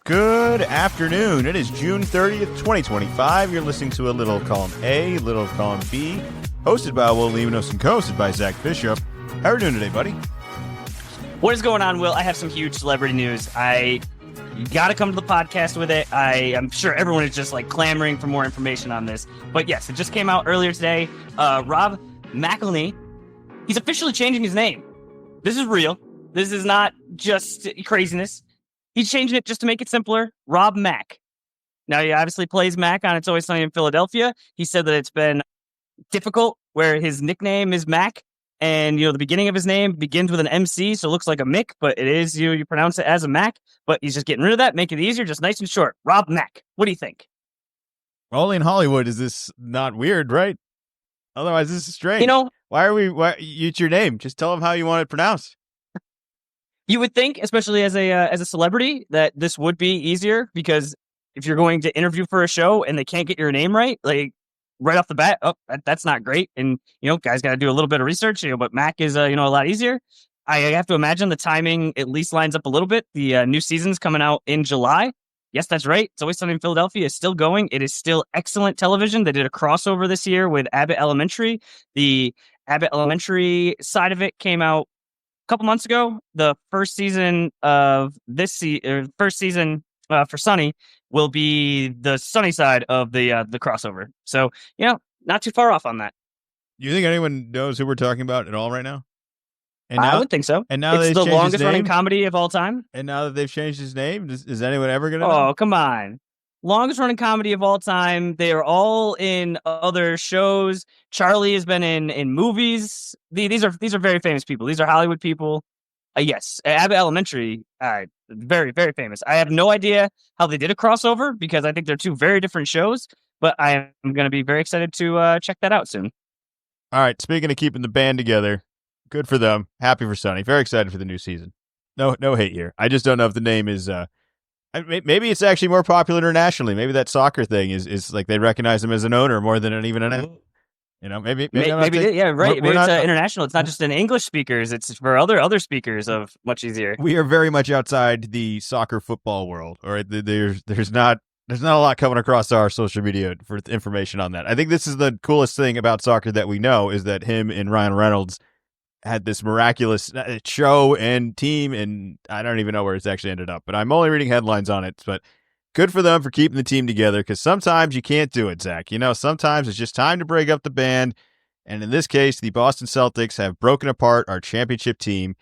Good afternoon. It is June 30th, 2025. You're listening to a little column A, little column B, hosted by Will Lemonos and co-hosted by Zach Bishop. How are you doing today, buddy? What is going on, Will? I have some huge celebrity news. You got to come to the podcast with it. I'm sure everyone is just like clamoring for more information on this. But yes, it just came out earlier today. Rob McElhenney, he's officially changing his name. This is real. This is not just craziness. He's changing it just to make it simpler. Rob Mac. Now, he obviously plays Mac on It's Always Sunny in Philadelphia. He said that it's been difficult where his nickname is Mac. And, the beginning of his name begins with an MC, so it looks like a Mick, but it is, you pronounce it as a Mac. But he's just getting rid of that, make it easier, just nice and short. Rob Mac. What do you think? Only in Hollywood is this not weird, right? Otherwise, this is strange. Why it's your name? Just tell them how you want it pronounced. You would think, especially as a celebrity, that this would be easier because if you're going to interview for a show and they can't get your name right, like right off the bat, that's not great. And, guys got to do a little bit of research, but Mac is, a lot easier. I have to imagine the timing at least lines up a little bit. The new season's coming out in July. Yes, that's right. It's Always Sunny in Philadelphia is still going. It is still excellent television. They did a crossover this year with Abbott Elementary. The Abbott Elementary side of it came out couple months ago. The first season of first season for Sunny will be the sunny side of the crossover. So, not too far off on that. Do you think anyone knows who we're talking about at all right now? And I would think so. And now it's the longest running comedy of all time. And now that they've changed his name, is anyone ever going to know? Oh, come on. Longest running comedy of all time. They are all in other shows. Charlie has been in movies. These are very famous people. These are Hollywood people. Yes, Abbott Elementary, very, very famous. I have no idea how they did a crossover because I think they're two very different shows, but I am going to be very excited to check that out soon. All right, speaking of keeping the band together, good for them. Happy for Sonny. Very excited for the new season. No hate here. I just don't know if the name is... maybe it's actually more popular internationally. Maybe that soccer thing is like they recognize him as an owner more than even an... maybe yeah, right. Maybe it's international. It's not just in English speakers. It's for other speakers of much easier. We are very much outside the soccer football world. All right, there's not a lot coming across our social media for information on that. I think this is the coolest thing about soccer that we know is that him and Ryan Reynolds had this miraculous show and team, and I don't even know where it's actually ended up. But I'm only reading headlines on it. But good for them for keeping the team together, because sometimes you can't do it, Zach. Sometimes it's just time to break up the band. And in this case, the Boston Celtics have broken apart our championship team.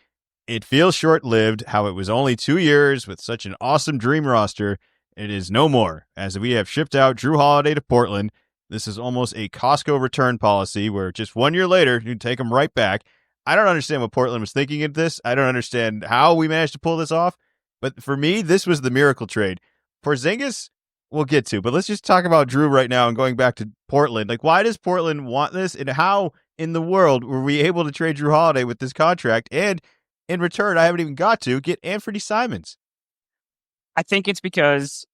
It feels short-lived how it was only 2 years with such an awesome dream roster. It is no more, as we have shipped out Drew Holiday to Portland. This is almost a Costco return policy where just 1 year later, you take them right back. I don't understand what Portland was thinking of this. I don't understand how we managed to pull this off. But for me, this was the miracle trade. Porzingis, we'll get to, but let's just talk about Drew right now and going back to Portland. Like, why does Portland want this, and how in the world were we able to trade Drew Holiday with this contract? And in return, I haven't even got to get Anthony Simons. I think it's because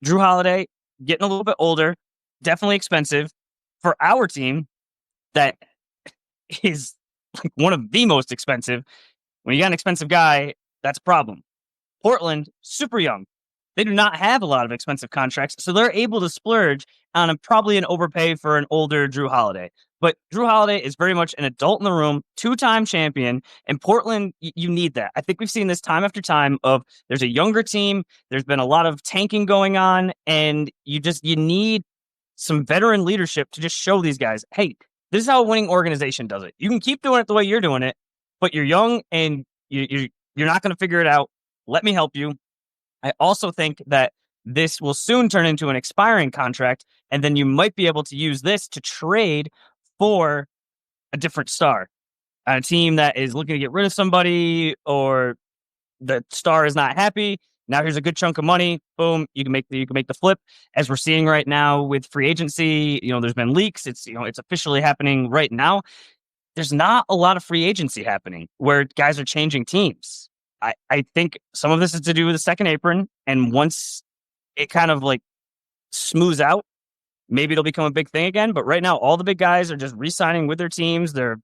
Drew Holiday getting a little bit older, definitely expensive for our team. That is like one of the most expensive. When you got an expensive guy, that's a problem. Portland, super young. They do not have a lot of expensive contracts, so they're able to splurge on probably an overpay for an older Drew Holiday. But Drew Holiday is very much an adult in the room, two-time champion, and Portland, you need that. I think we've seen this time after time of there's a younger team, there's been a lot of tanking going on, and you need some veteran leadership to just show these guys, hey, this is how a winning organization does it. You can keep doing it the way you're doing it, but you're young and you're not going to figure it out. Let me help you. I also think that this will soon turn into an expiring contract, and then you might be able to use this to trade for a different star on a team that is looking to get rid of somebody, or the star is not happy. Now here's a good chunk of money. Boom, you can make the flip. As we're seeing right now with free agency, there's been leaks. It's officially happening right now. There's not a lot of free agency happening where guys are changing teams. I think some of this is to do with the second apron, and once it kind of like smooths out, maybe it'll become a big thing again. But right now, all the big guys are just re-signing with their teams. They're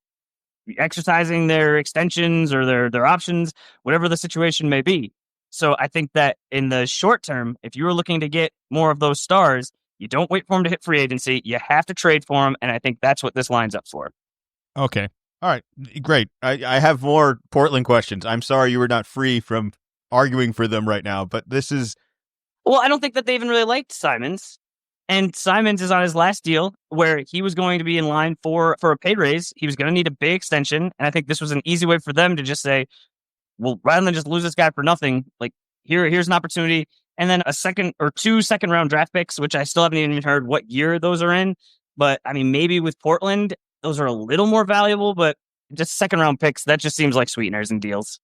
exercising their extensions or their options, whatever the situation may be. So I think that in the short term, if you were looking to get more of those stars, you don't wait for them to hit free agency. You have to trade for them, and I think that's what this lines up for. Okay. All right. Great. I have more Portland questions. I'm sorry you were not free from arguing for them right now, but this is... Well, I don't think that they even really liked Simons. And Simons is on his last deal where he was going to be in line for a pay raise. He was going to need a big extension. And I think this was an easy way for them to just say, well, rather than just lose this guy for nothing, like here's an opportunity. And then a second or 2 second-round draft picks, which I still haven't even heard what year those are in. But I mean, maybe with Portland, those are a little more valuable, but just second-round picks, that just seems like sweeteners and deals.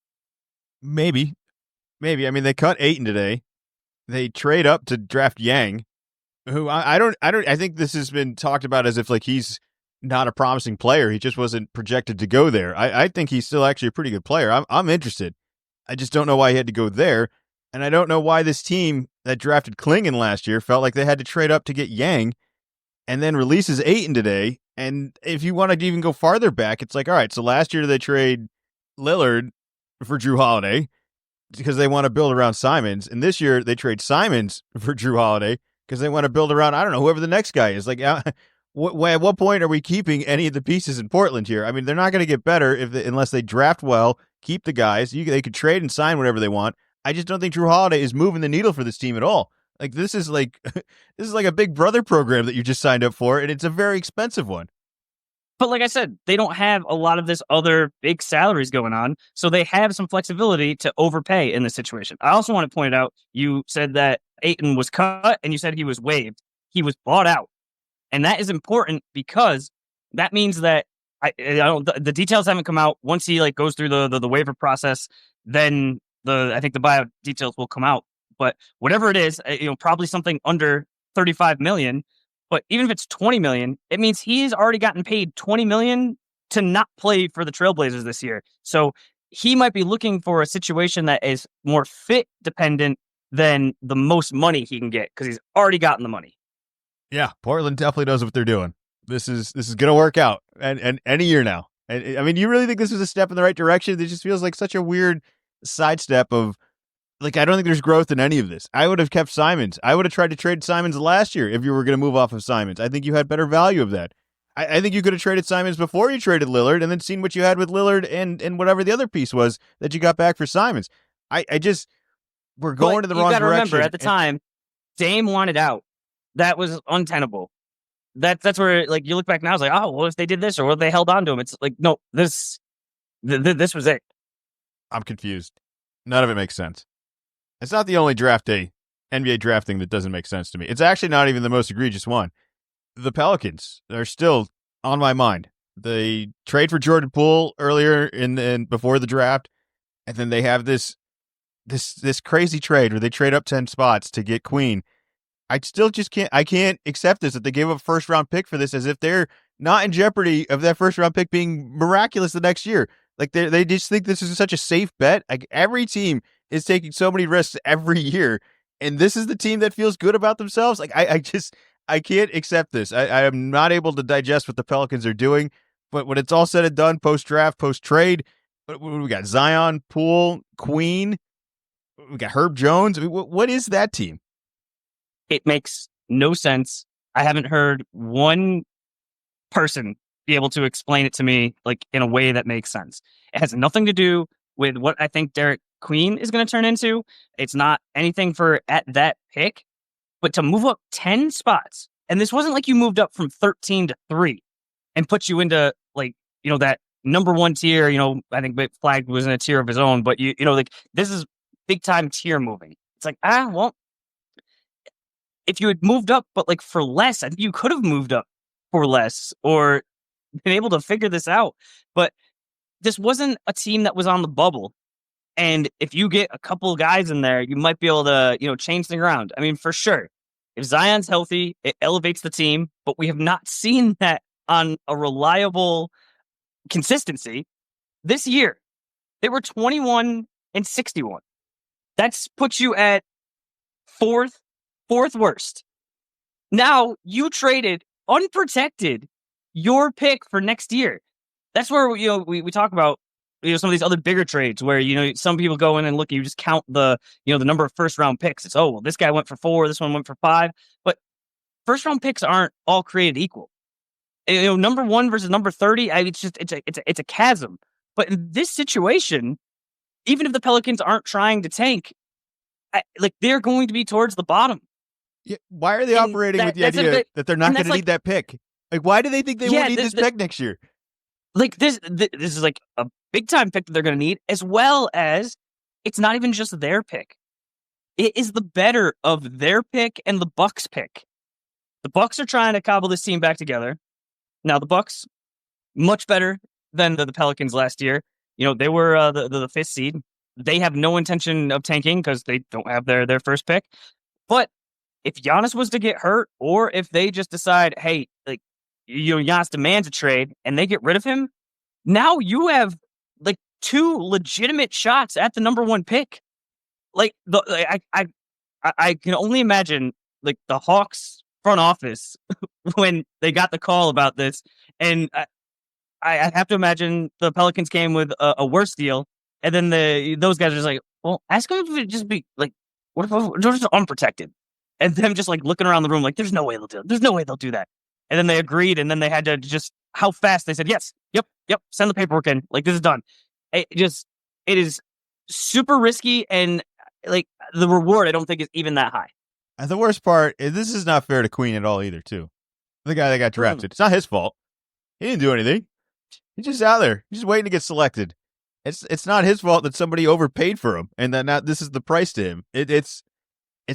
Maybe. I mean, they cut Ayton today. They trade up to draft Yang, who I think this has been talked about as if like he's not a promising player. He just wasn't projected to go there. I think he's still actually a pretty good player. I'm interested. I just don't know why he had to go there. And I don't know why this team that drafted Klingon last year felt like they had to trade up to get Yang and then releases Ayton today. And if you want to even go farther back, it's like, all right, so last year they trade Lillard for Drew Holiday because they want to build around Simons. And this year they trade Simons for Drew Holiday because they want to build around, I don't know, whoever the next guy is. Like, at what point are we keeping any of the pieces in Portland here? I mean, they're not going to get better unless they draft well, keep the guys. They could trade and sign whatever they want. I just don't think Drew Holiday is moving the needle for this team at all. Like, this is like a Big Brother program that you just signed up for, and it's a very expensive one. But like I said, they don't have a lot of this other big salaries going on, so they have some flexibility to overpay in this situation. I also want to point out, you said that Ayton was cut, and you said he was waived. He was bought out. And that is important because that means that the details haven't come out. Once he goes through the waiver process, then I think the buyout details will come out. But whatever it is, probably something under $35 million. But even if it's $20 million, it means he's already gotten paid $20 million to not play for the Trailblazers this year. So he might be looking for a situation that is more fit dependent than the most money he can get because he's already gotten the money. Yeah, Portland definitely knows what they're doing. This is going to work out, and any year now. And I mean, you really think this was a step in the right direction? It just feels like such a weird sidestep of, like, I don't think there's growth in any of this. I would have kept Simons. I would have tried to trade Simons last year if you were going to move off of Simons. I think you had better value of that. I think you could have traded Simons before you traded Lillard and then seen what you had with Lillard and whatever the other piece was that you got back for Simons. We're going to the wrong direction. You got to remember, at the time, Dame wanted out. That was untenable. That's where, like, you look back now, it's like, oh, well, if they did this or what if they held on to him? It's like, no, this was it. I'm confused. None of it makes sense. It's not the only draft day NBA drafting that doesn't make sense to me. It's actually not even the most egregious one. The Pelicans are still on my mind. They trade for Jordan Poole earlier in before the draft, and then they have this crazy trade where they trade up 10 spots to get Queen. I still just can't accept this, that they gave up a first-round pick for this as if they're not in jeopardy of that first-round pick being miraculous the next year. Like, they just think this is such a safe bet. Like, every team is taking so many risks every year, and this is the team that feels good about themselves. Like, I can't accept this. I am not able to digest what the Pelicans are doing, but when it's all said and done, post-draft, post-trade, we got Zion, Poole, Queen, we got Herb Jones. I mean, what is that team? It makes no sense. I haven't heard one person be able to explain it to me like in a way that makes sense. It has nothing to do with what I think Derek Queen is going to turn into. It's not anything for at that pick, but to move up 10 spots. And this wasn't like you moved up from 13 to 3 and put you into that number one tier. I think Flag was in a tier of his own, but this is big time tier moving. It's like, well, if you had moved up, but for less, I think you could have moved up for less or been able to figure this out. But this wasn't a team that was on the bubble. And if you get a couple of guys in there, you might be able to, change things around. I mean, for sure, if Zion's healthy, it elevates the team, but we have not seen that on a reliable consistency. This year, they were 21 and 61. That's puts you at fourth worst. Now you traded unprotected your pick for next year. That's where we talk about some of these other bigger trades where, some people go in and look, you just count the number of first round picks. It's, well, this guy went for 4, this one went for 5, but first round picks aren't all created equal. Number 1 versus number 30, it's a chasm. But in this situation, even if the Pelicans aren't trying to tank, they're going to be towards the bottom. Yeah, why are they operating with the idea that they're not going to need that pick? Why do they think they won't need this pick next year? This is a big time pick that they're going to need, as well as it's not even just their pick. It is the better of their pick and the Bucks pick. The Bucks are trying to cobble this team back together. Now, the Bucks, much better than the Pelicans last year. They were the 5th seed. They have no intention of tanking because they don't have their first pick. But if Giannis was to get hurt, or if they just decide, hey, Giannis demands a trade and they get rid of him, now you have 2 legitimate shots at the number 1 pick. I can only imagine the Hawks front office when they got the call about this, and I have to imagine the Pelicans came with a worse deal, and then those guys are just like, well, ask them if it just be what if they're just unprotected, and them just looking around the room there's no way they'll do it. There's no way they'll do that, and then they agreed, and then they had to just how fast they said yes, yep, send the paperwork in, this is done. It is super risky, and the reward I don't think is even that high. And the worst part is this is not fair to Queen at all either, too. The guy that got drafted. It's not his fault. He didn't do anything. He's just out there. He's just waiting to get selected. It's not his fault that somebody overpaid for him and that now this is the price to him. It's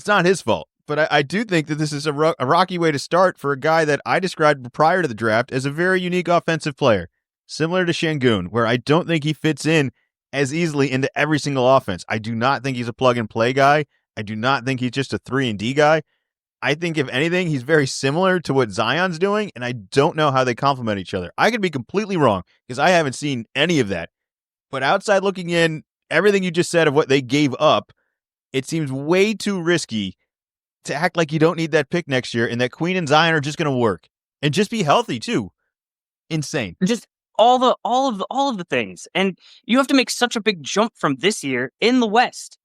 not his fault. But I do think that this is a rocky way to start for a guy that I described prior to the draft as a very unique offensive player, similar to Şengün, where I don't think he fits in as easily into every single offense. I do not think he's a plug-and-play guy. I do not think he's just a 3-and-D guy. I think, if anything, he's very similar to what Zion's doing, and I don't know how they complement each other. I could be completely wrong, because I haven't seen any of that. But outside looking in, everything you just said of what they gave up, it seems way too risky to act like you don't need that pick next year, and that Queen and Zion are just going to work. And just be healthy, too. Insane. Just all of the things. And you have to make such a big jump from this year in the West,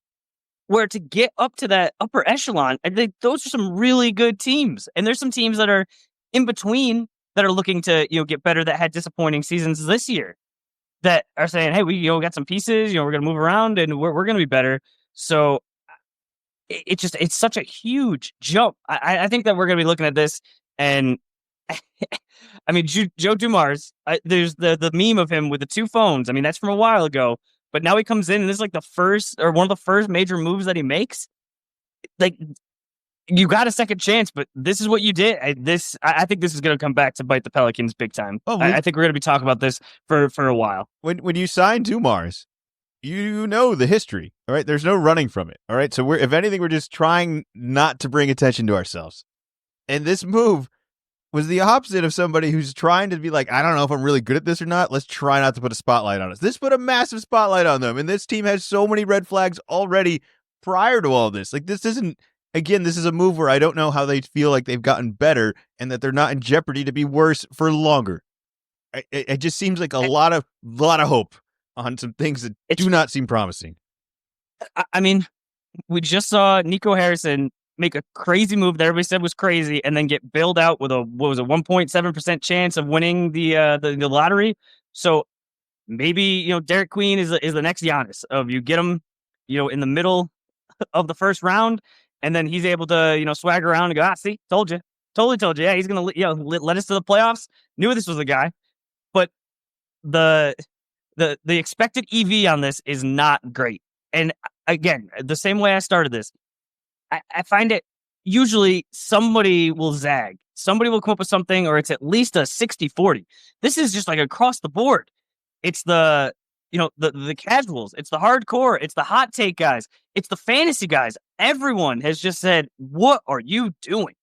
where to get up to that upper echelon, I think those are some really good teams. And there's some teams that are in between that are looking to, get better, that had disappointing seasons this year, that are saying, hey, we got some pieces, we're going to move around and we're going to be better. So it's such a huge jump. I think that we're going to be looking at this, and I mean, Joe Dumars, there's the meme of him with the 2 phones. I mean, that's from a while ago. But now he comes in, and this is the first, or one of the first major moves that he makes. You got a second chance, but this is what you did. I think this is going to come back to bite the Pelicans big time. I think we're going to be talking about this for a while. When you sign Dumars, you know the history, all right? There's no running from it, all right? So if anything, we're just trying not to bring attention to ourselves. And this move was the opposite of somebody who's trying to be I don't know if I'm really good at this or not. Let's try not to put a spotlight on us. This put a massive spotlight on them. And this team has so many red flags already prior to all this. This isn't, again, this is a move where I don't know how they feel like they've gotten better and that they're not in jeopardy to be worse for longer. It just seems like a lot of hope on some things that do not seem promising. I mean, we just saw Nico Harrison make a crazy move that everybody said was crazy, and then get bailed out with a 1.7% chance of winning the lottery. So maybe Derek Queen is the next Giannis. Of you get him in the middle of the first round, and then he's able to swag around and go, see, told you, totally told you. Yeah, he's gonna let us to the playoffs. Knew this was the guy, but the expected EV on this is not great. And again, the same way I started this, I find it usually somebody will zag. Somebody will come up with something, or it's at least a 60-40. This is just across the board. It's the casuals. It's the hardcore. It's the hot take guys. It's the fantasy guys. Everyone has just said, what are you doing?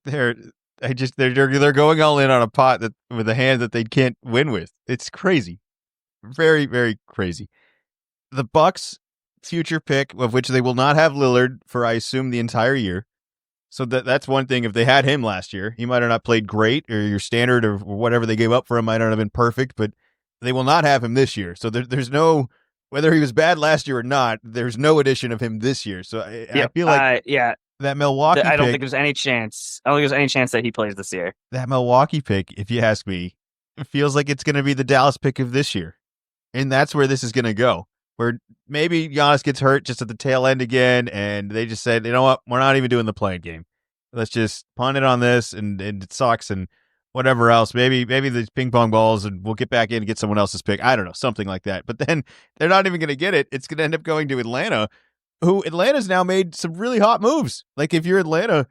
They're going all in on a pot with a hand that they can't win with. It's crazy. Very, very crazy. The Bucks' future pick, of which they will not have Lillard for, I assume, the entire year. So that's one thing. If they had him last year, he might have not played great, or your standard or whatever they gave up for him might not have been perfect, but They will not have him this year. So there's no, whether he was bad last year or not, there's no addition of him this year. So I feel like that Milwaukee I don't pick, think there's any chance. I don't think there's any chance that he plays this year. that Milwaukee pick, if you ask me, it feels like it's going to be the Dallas pick of this year. And that's where this is going to go, where maybe Giannis gets hurt just at the tail end again, and they just said, you know what, we're not even doing the playing game. Let's just punt it on this, and it sucks, and whatever else. Maybe these ping pong balls, and we'll get back in and get someone else's pick. I don't know, something like that. But then they're not even going to get it. It's going to end up going to Atlanta, who Atlanta's now made some really hot moves. Like if you're Atlanta,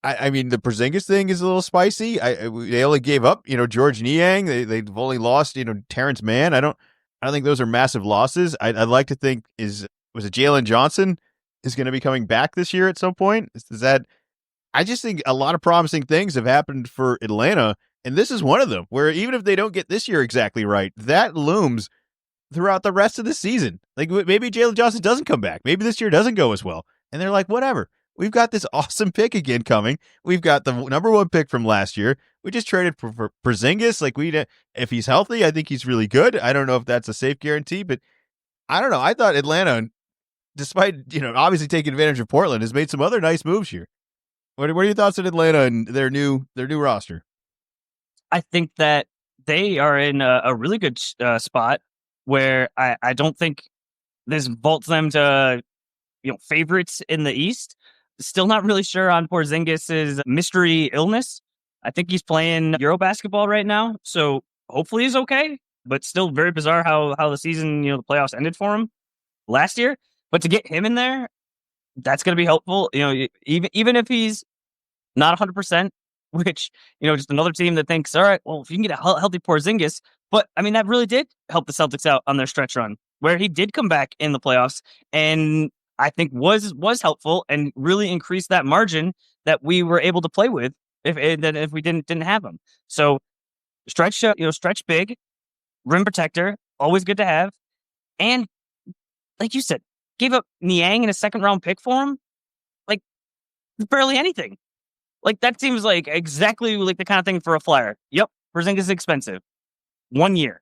I mean, the Porzingis thing is a little spicy. They only gave up, George Niang. They've only lost, Terrence Mann. I don't think those are massive losses. I'd like to think was it Jalen Johnson is going to be coming back this year at some point? Is that? I just think a lot of promising things have happened for Atlanta, and this is one of them. Where even if they don't get this year exactly right, that looms throughout the rest of the season. Like maybe Jalen Johnson doesn't come back. Maybe this year doesn't go as well, and they're like, whatever. We've got this awesome pick again coming. We've got the number one pick from last year. We just traded for Porzingis. Like if he's healthy, I think he's really good. I don't know if that's a safe guarantee, but I don't know. I thought Atlanta, despite obviously taking advantage of Portland, has made some other nice moves here. What are your thoughts on Atlanta and their new roster? I think that they are in a really good spot where I don't think this vaults them to favorites in the East. Still not really sure on Porzingis' mystery illness. I think he's playing Euro basketball right now, so hopefully he's okay. But still very bizarre how the season, the playoffs ended for him last year. But to get him in there, that's going to be helpful. Even if he's not 100%, which just another team that thinks, all right, well, if you can get a healthy Porzingis, but I mean that really did help the Celtics out on their stretch run where he did come back in the playoffs and I think was helpful and really increased that margin that we were able to play with if we didn't have him. So stretch big, rim protector, always good to have, and like you said, gave up Niang in a second round pick for him, like barely anything. Like that seems like exactly like the kind of thing for a flyer. Yep, Porzingis is expensive. 1 year,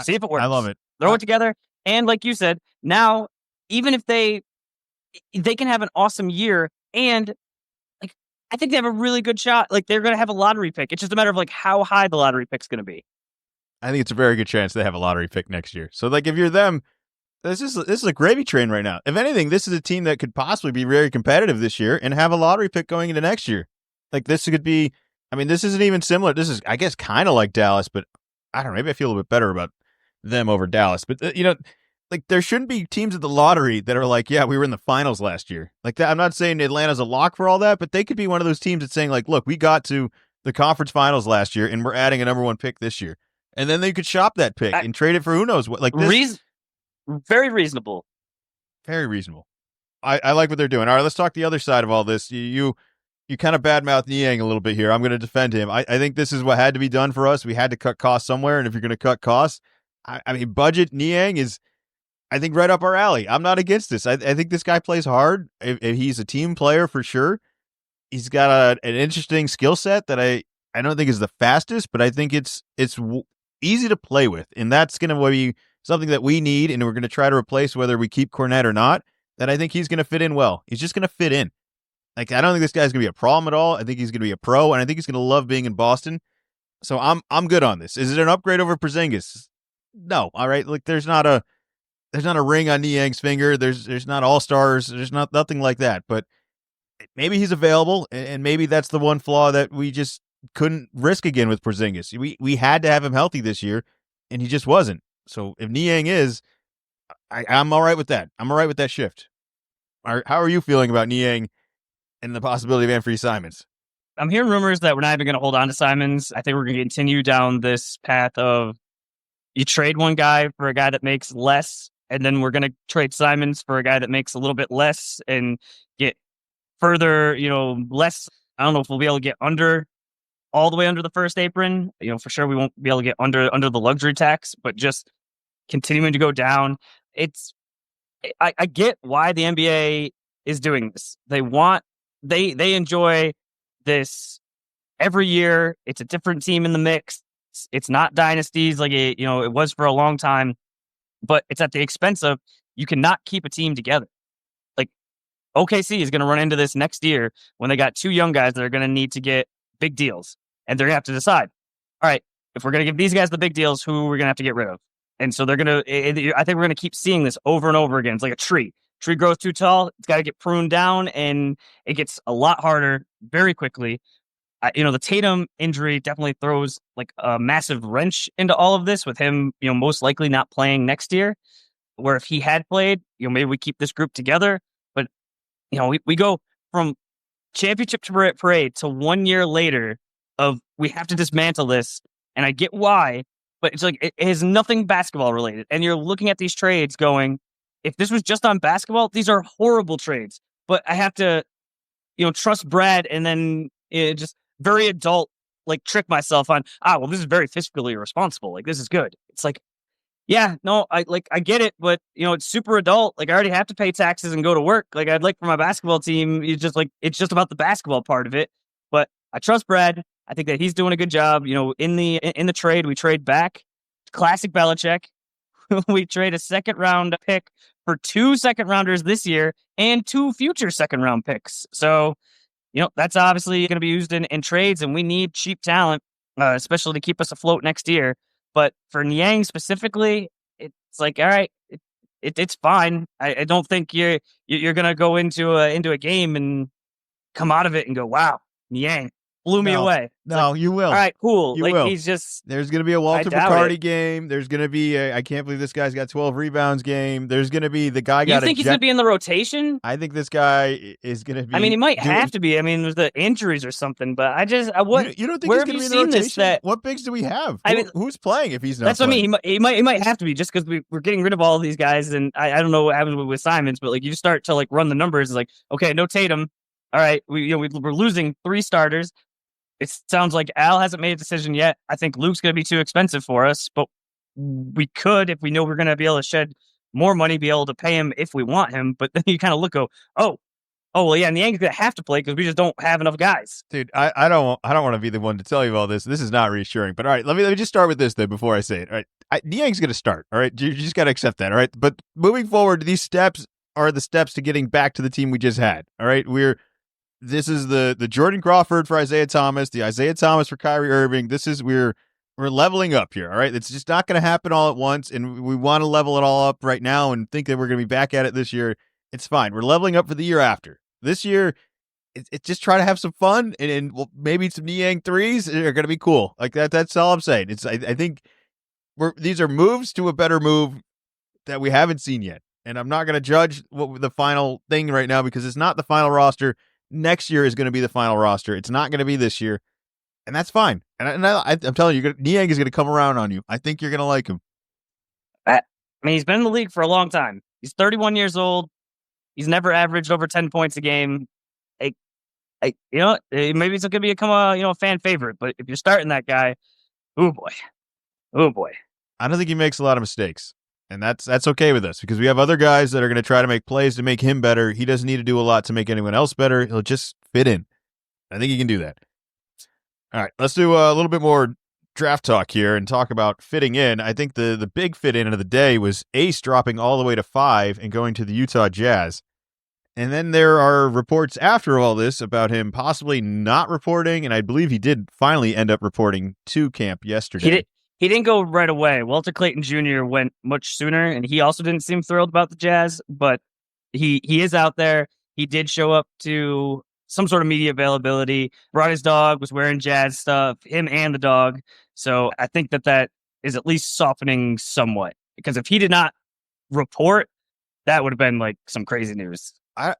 see if it works. I love it. Throw it together, and like you said, now even if they can have an awesome year, and like I think they have a really good shot. Like they're going to have a lottery pick. It's just a matter of like how high the lottery pick's going to be. I think it's a very good chance they have a lottery pick next year. So like if you're them, this is a gravy train right now. If anything, this is a team that could possibly be very competitive this year and have a lottery pick going into next year. Like this could be. I mean, this isn't even similar. This is, I guess, kind of like Dallas, but I don't know. Maybe I feel a little bit better about them over Dallas. But like there shouldn't be teams at the lottery that are like, yeah, we were in the finals last year. Like that. I'm not saying Atlanta's a lock for all that, but they could be one of those teams that's saying like, look, we got to the conference finals last year and we're adding a number one pick this year. And then they could shop that pick and trade it for who knows what. Like this, very reasonable. Very reasonable. I like what they're doing. All right, let's talk the other side of all this. You kind of badmouth Niang a little bit here. I'm going to defend him. I think this is what had to be done for us. We had to cut costs somewhere, and if you're going to cut costs, I mean, budget Niang is, I think, right up our alley. I'm not against this. I think this guy plays hard. If he's a team player for sure. He's got an interesting skill set that I don't think is the fastest, but I think it's easy to play with, and that's going to be something that we need, and we're going to try to replace whether we keep Cornette or not. That I think he's going to fit in well. He's just going to fit in. Like, I don't think this guy's going to be a problem at all. I think he's going to be a pro, and I think he's going to love being in Boston. So I'm good on this. Is it an upgrade over Porzingis? No. All right. Like, there's not a ring on Niang's finger. There's not all-stars. There's nothing like that. But maybe he's available, and maybe that's the one flaw that we just couldn't risk again with Porzingis. We had to have him healthy this year, and he just wasn't. So if Niang is, I'm all right with that. I'm all right with that shift. How are you feeling about Niang and the possibility of Anthony Simons? I'm hearing rumors that we're not even going to hold on to Simons. I think we're going to continue down this path of you trade one guy for a guy that makes less, and then we're going to trade Simons for a guy that makes a little bit less and get further, less. I don't know if we'll be able to get all the way under the first apron. For sure we won't be able to get under the luxury tax, but just continuing to go down. I get why the NBA is doing this. They enjoy this every year. It's a different team in the mix. It's not dynasties like it was for a long time, but it's at the expense of you cannot keep a team together. Like OKC is going to run into this next year when they got two young guys that are going to need to get big deals, and they're going to have to decide, all right, if we're going to give these guys the big deals, who we're going to have to get rid of. And so they're going to, I think we're going to keep seeing this over and over again. It's like a tree. Tree grows too tall, it's got to get pruned down, and it gets a lot harder very quickly. The Tatum injury definitely throws like a massive wrench into all of this, with him, most likely not playing next year. Where if he had played, maybe we keep this group together. But, we go from championship parade to 1 year later of we have to dismantle this. And I get why, but it's like it has nothing basketball related. And you're looking at these trades going, if this was just on basketball, these are horrible trades. But I have to, trust Brad and then just very adult, like trick myself on, this is very fiscally irresponsible. Like, this is good. It's like, yeah, no, I get it, but it's super adult. Like, I already have to pay taxes and go to work. Like, I'd like for my basketball team, it's just about the basketball part of it. But I trust Brad. I think that he's doing a good job. In the trade, we trade back. Classic Belichick. We trade a second round pick for 2 second rounders this year and 2 future second round picks. So, that's obviously going to be used in trades, and we need cheap talent, especially to keep us afloat next year. But for Niang specifically, it's like, all right, it's fine. I don't think you're going to go into a game and come out of it and go, wow, Niang blew me away. No, you will. All right, cool. You will. He's just... There's going to be a Walter McCarty game. There's going to be I can't believe this guy's got 12 rebounds game. There's going to be the guy You think he's going to be in the rotation? I think this guy is going to be... I mean, he might have to be. I mean, there's the injuries or something, but you don't think he's going to be in the rotation? What bigs do we have? Who's playing if he's not That's playing? what I mean. He might have to be, just because we're getting rid of all of these guys, and I don't know what happens with Simons, but you just start to run the numbers. It's like, okay, no Tatum. All right, we're losing 3 starters. It sounds like Al hasn't made a decision yet. I think Luke's going to be too expensive for us, but we could, if we know we're going to be able to shed more money, be able to pay him if we want him. But then you kind of well, yeah, and Niang's going to have to play because we just don't have enough guys. Dude, I don't want to be the one to tell you all this. This is not reassuring. But all right, let me just start with this then before I say it. All right, Niang's going to start. All right, you just got to accept that. All right, but moving forward, these steps are the steps to getting back to the team we just had. All right, this is the Jordan Crawford for Isaiah Thomas, the Isaiah Thomas for Kyrie Irving. We're leveling up here, all right? It's just not going to happen all at once, and we want to level it all up right now and think that we're going to be back at it this year. It's fine. We're leveling up for the year after. This year, it's just try to have some fun, and maybe some Niang threes are going to be cool. Like that's all I'm saying. I think these are moves to a better move that we haven't seen yet, and I'm not going to judge what the final thing right now because it's not the final roster. Next year is going to be the final roster. It's not going to be this year, and that's fine. I'm telling you, Niang is going to come around on you. I think you're going to like him. I mean, he's been in the league for a long time. He's 31 years old. He's never averaged over 10 points a game. Maybe it's going to become a fan favorite. But if you're starting that guy, oh boy. I don't think he makes a lot of mistakes. And that's okay with us because we have other guys that are going to try to make plays to make him better. He doesn't need to do a lot to make anyone else better. He'll just fit in. I think he can do that. All right, let's do a little bit more draft talk here and talk about fitting in. I think the big fit in of the day was Ace dropping all the way to 5 and going to the Utah Jazz. And then there are reports after all this about him possibly not reporting, and I believe he did finally end up reporting to camp yesterday. He didn't go right away. Walter Clayton Jr. went much sooner, and he also didn't seem thrilled about the Jazz, but he is out there. He did show up to some sort of media availability, brought his dog, was wearing Jazz stuff, him and the dog. So I think that is at least softening somewhat, because if he did not report, that would have been some crazy news. He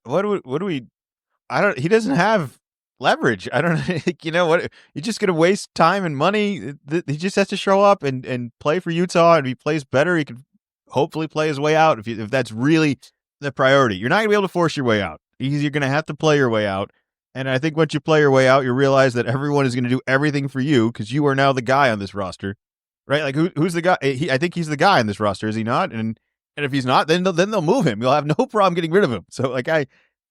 doesn't have leverage. I don't know. What, you're just going to waste time and money. He just has to show up and play for Utah. And if he plays better, he could hopefully play his way out. If that's really the priority, you're not going to be able to force your way out. You're going to have to play your way out. And I think once you play your way out, you realize that everyone is going to do everything for you because you are now the guy on this roster, right? Like who's the guy? I think he's the guy on this roster, is he not? And if he's not, then they'll move him. You'll have no problem getting rid of him. So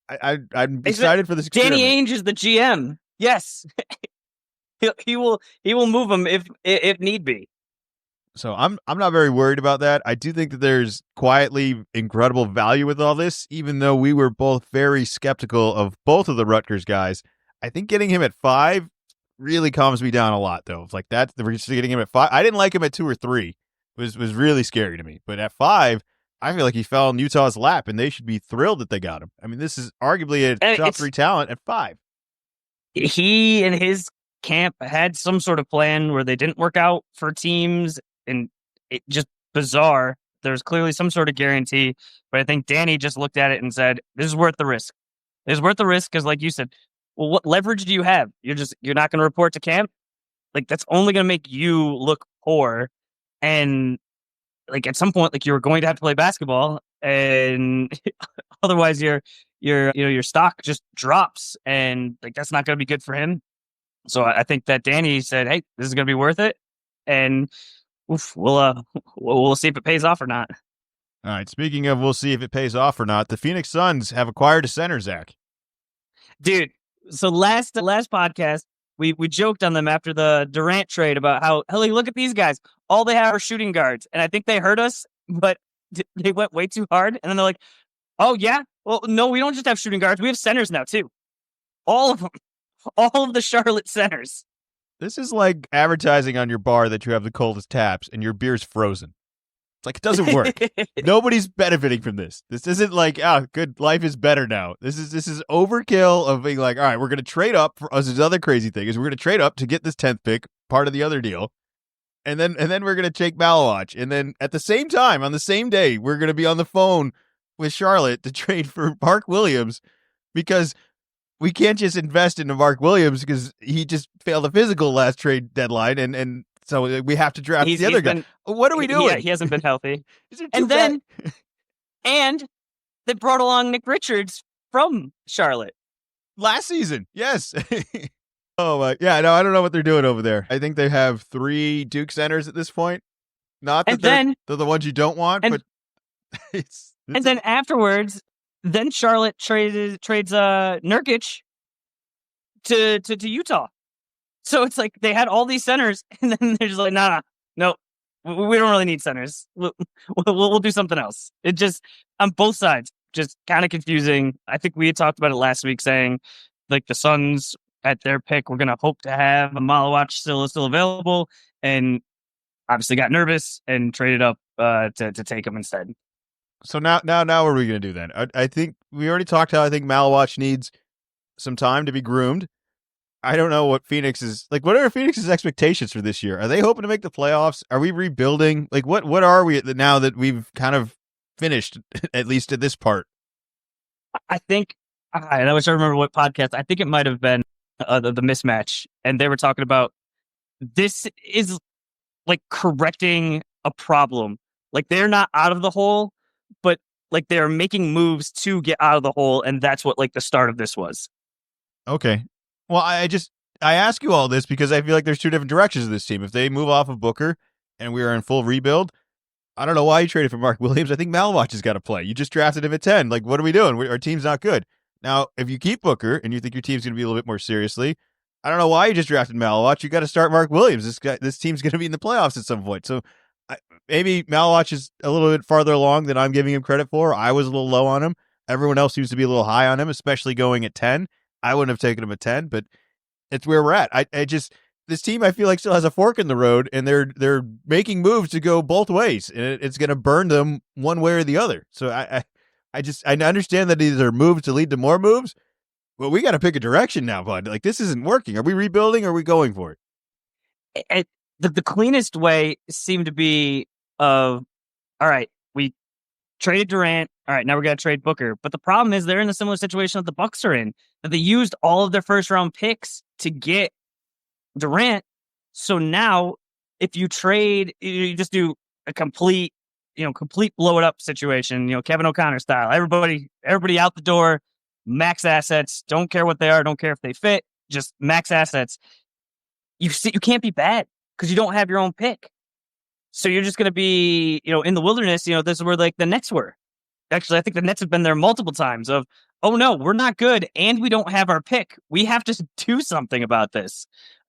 I'm excited for this. Danny Ainge is the GM. Yes. he will move him if need be. So I'm not very worried about that. I do think that there's quietly incredible value with all this, even though we were both very skeptical of both of the Rutgers guys. I think getting him at 5 really calms me down a lot, though. It's like that we're just getting him at 5. I didn't like him at 2 or 3. It was really scary to me. But at 5, I feel like he fell in Utah's lap, and they should be thrilled that they got him. I mean, this is arguably a top 3 talent at 5. He and his camp had some sort of plan where they didn't work out for teams, and it just bizarre. There's clearly some sort of guarantee, but I think Danny just looked at it and said, "This is worth the risk. It's worth the risk because, like you said, well, what leverage do you have? You're not going to report to camp. Like that's only going to make you look poor, and like at some point, like you're going to have to play basketball, and otherwise your stock just drops, and like that's not going to be good for him." So I think that Danny said, "Hey, this is going to be worth it," and we'll see if it pays off or not. All right. Speaking of, we'll see if it pays off or not. The Phoenix Suns have acquired a center, Zach. Dude, so last podcast we joked on them after the Durant trade about how look at these guys, all they have are shooting guards, and I think they hurt us, but they went way too hard, and then they're like, "Oh yeah, well no, we don't just have shooting guards, we have centers now too, all of them, all of the Charlotte centers." This is like advertising on your bar that you have the coldest taps and your beer's frozen. It's like, it doesn't work. Nobody's benefiting from this. This isn't like, good, life is better now. This is overkill of being like, all right, we're going to trade up. For us, this other crazy thing is we're going to trade up to get this 10th pick, part of the other deal. And then we're going to take Malawach. And then at the same time, on the same day, we're going to be on the phone with Charlotte to trade for Mark Williams because we can't just invest into Mark Williams because he just failed a physical last trade deadline, and so we have to draft the other guy. What are we doing? Yeah, he hasn't been healthy. And they brought along Nick Richards from Charlotte last season. Yes. Oh my, yeah. No, I don't know what they're doing over there. I think they have 3 Duke centers at this point. Not that they're the ones you don't want, but and then afterwards. Then Charlotte trades Nurkic to Utah. So it's like they had all these centers, and then they're just like, no, we don't really need centers. We'll do something else. It just, on both sides, just kind of confusing. I think we had talked about it last week, saying like the Suns at their pick, we're going to hope to have a Malawach still available, and obviously got nervous and traded up to take him instead. So now what are we going to do then? I think we already talked how I think Malawach needs some time to be groomed. I don't know what Phoenix is like. What are Phoenix's expectations for this year? Are they hoping to make the playoffs? Are we rebuilding? Like what are we now that we've kind of finished, at least at this part? I think, I wish I remember what podcast. I think it might have been the mismatch, and they were talking about this is like correcting a problem. Like they're not out of the hole, but like they're making moves to get out of the hole, and that's what like the start of this was. Okay. Well, I ask you all this because I feel like there's 2 different directions of this team. If they move off of Booker and we are in full rebuild, I don't know why you traded for Mark Williams. I think Malawach has got to play. You just drafted him at 10. Like, what are we doing? Our team's not good. Now, if you keep Booker and you think your team's going to be a little bit more seriously, I don't know why you just drafted Malawach. You got to start Mark Williams. This team's going to be in the playoffs at some point. So maybe Malawach is a little bit farther along than I'm giving him credit for. I was a little low on him. Everyone else seems to be a little high on him, especially going at 10. I wouldn't have taken him at 10, but it's where we're at. This team, I feel like, still has a fork in the road, and they're making moves to go both ways, and it's going to burn them one way or the other. So I understand that these are moves to lead to more moves, but we got to pick a direction now, bud. Like, this isn't working. Are we rebuilding or are we going for it? The cleanest way seemed to be all right, we traded Durant. All right, now we're going to trade Booker. But the problem is they're in a similar situation that the Bucks are in, that they used all of their first round picks to get Durant. So now if you trade, you just do a complete blow it up situation, Kevin O'Connor style. Everybody out the door, max assets, don't care what they are, don't care if they fit, just max assets. You can't be bad because you don't have your own pick. So you're just going to be, in the wilderness, this is where like the Nets were. Actually, I think the Nets have been there multiple times of, oh no, we're not good and we don't have our pick. We have to do something about this.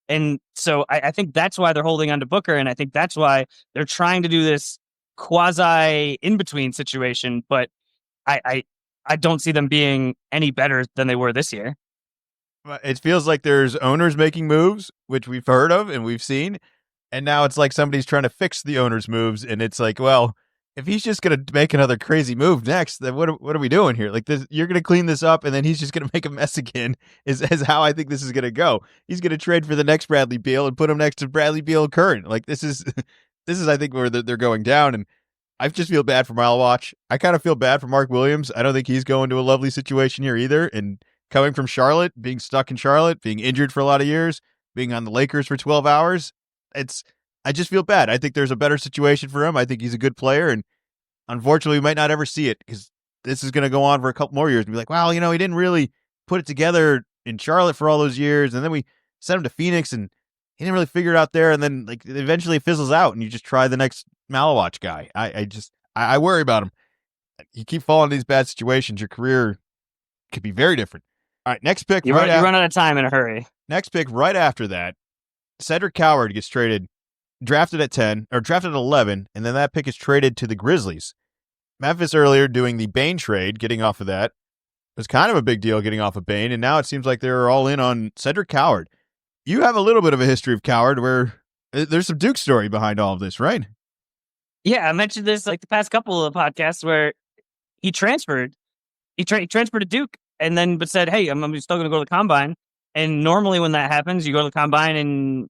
And so I think that's why they're holding on to Booker, and I think that's why they're trying to do this quasi in between situation. But I don't see them being any better than they were this year. It feels like there's owners making moves, which we've heard of and we've seen, and now it's like somebody's trying to fix the owner's moves, and it's like, well, if he's just going to make another crazy move next, then what are we doing here? Like this, you're going to clean this up, and then he's just going to make a mess again. Is how I think this is going to go. He's going to trade for the next Bradley Beal and put him next to Bradley Beal current. Like this is I think where they're going down, and I just feel bad for Mile Watch. I kind of feel bad for Mark Williams. I don't think he's going to a lovely situation here either. And coming from Charlotte, being stuck in Charlotte, being injured for a lot of years, being on the Lakers for 12 hours, I just feel bad. I think there's a better situation for him. I think he's a good player, and unfortunately, we might not ever see it because this is going to go on for a couple more years and be like, well, he didn't really put it together in Charlotte for all those years, and then we sent him to Phoenix, and he didn't really figure it out there, and then like eventually it fizzles out, and you just try the next Malawatch guy. I worry about him. You keep falling into these bad situations, your career could be very different. All right, next pick. You run out of time in a hurry. Next pick right after that, Cedric Coward gets drafted at 10, or drafted at 11, and then that pick is traded to the Grizzlies. Memphis earlier doing the Bane trade, getting off of that. It was kind of a big deal getting off of Bane, and now it seems like they're all in on Cedric Coward. You have a little bit of a history of Coward where there's some Duke story behind all of this, right? Yeah, I mentioned this like the past couple of podcasts where he transferred. He transferred to Duke and then but said, hey, I'm still going to go to the Combine. And normally when that happens, you go to the Combine and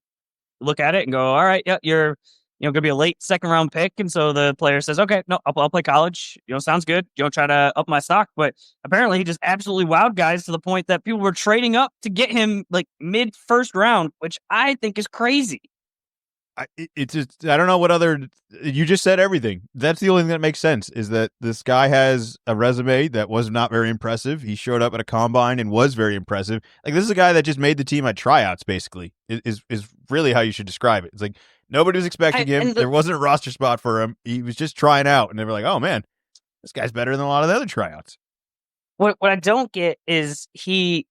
look at it and go, all right, yeah, you're going to be a late second round pick. And so the player says, okay, no, I'll play college. Sounds good. Try to up my stock. But apparently he just absolutely wowed guys to the point that people were trading up to get him like mid first round, which I think is crazy. It's just, I don't know what other, you just said everything. That's the only thing that makes sense is that this guy has a resume that was not very impressive. He showed up at a Combine and was very impressive. Like this is a guy that just made the team at tryouts, basically, is really how you should describe it. It's like nobody was expecting him. There wasn't a roster spot for him. He was just trying out, and they were like, oh man, this guy's better than a lot of the other tryouts. What I don't get is he's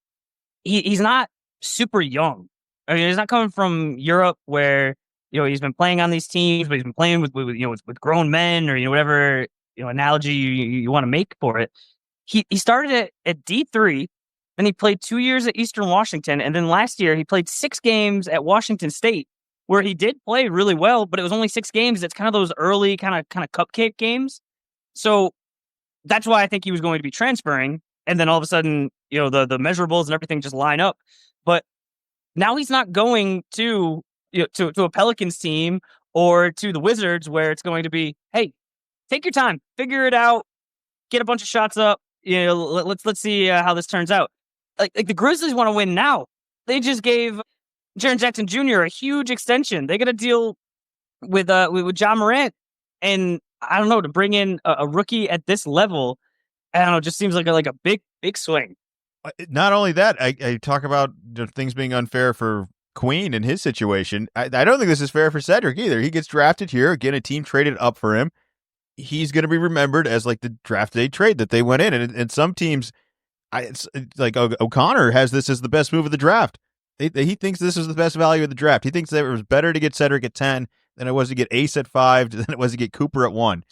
not super young. I mean, he's not coming from Europe where he's been playing on these teams, but he's been playing with grown men or whatever analogy you want to make for it. He started at D3, then he played 2 years at Eastern Washington, and then last year he played 6 games at Washington State, where he did play really well, but it was only 6 games. It's kind of those early kind of cupcake games. So that's why I think he was going to be transferring, and then all of a sudden the measurables and everything just line up. But now he's not going to a Pelicans team or to the Wizards where it's going to be, hey, take your time, figure it out, get a bunch of shots up. Let's see how this turns out. Like the Grizzlies want to win now. They just gave Jaren Jackson Jr. a huge extension. They got to deal with Ja Morant, and I don't know, to bring in a rookie at this level, I don't know, it just seems like a big swing. Not only that, I talk about things being unfair for Queen in his situation. I don't think this is fair for Cedric either. He gets drafted here. Again, a team traded up for him. He's going to be remembered as like the draft day trade that they went in. And some teams, it's like O'Connor has this as the best move of the draft. He thinks this is the best value of the draft. He thinks that it was better to get Cedric at 10 than it was to get Ace at 5 than it was to get Cooper at 1.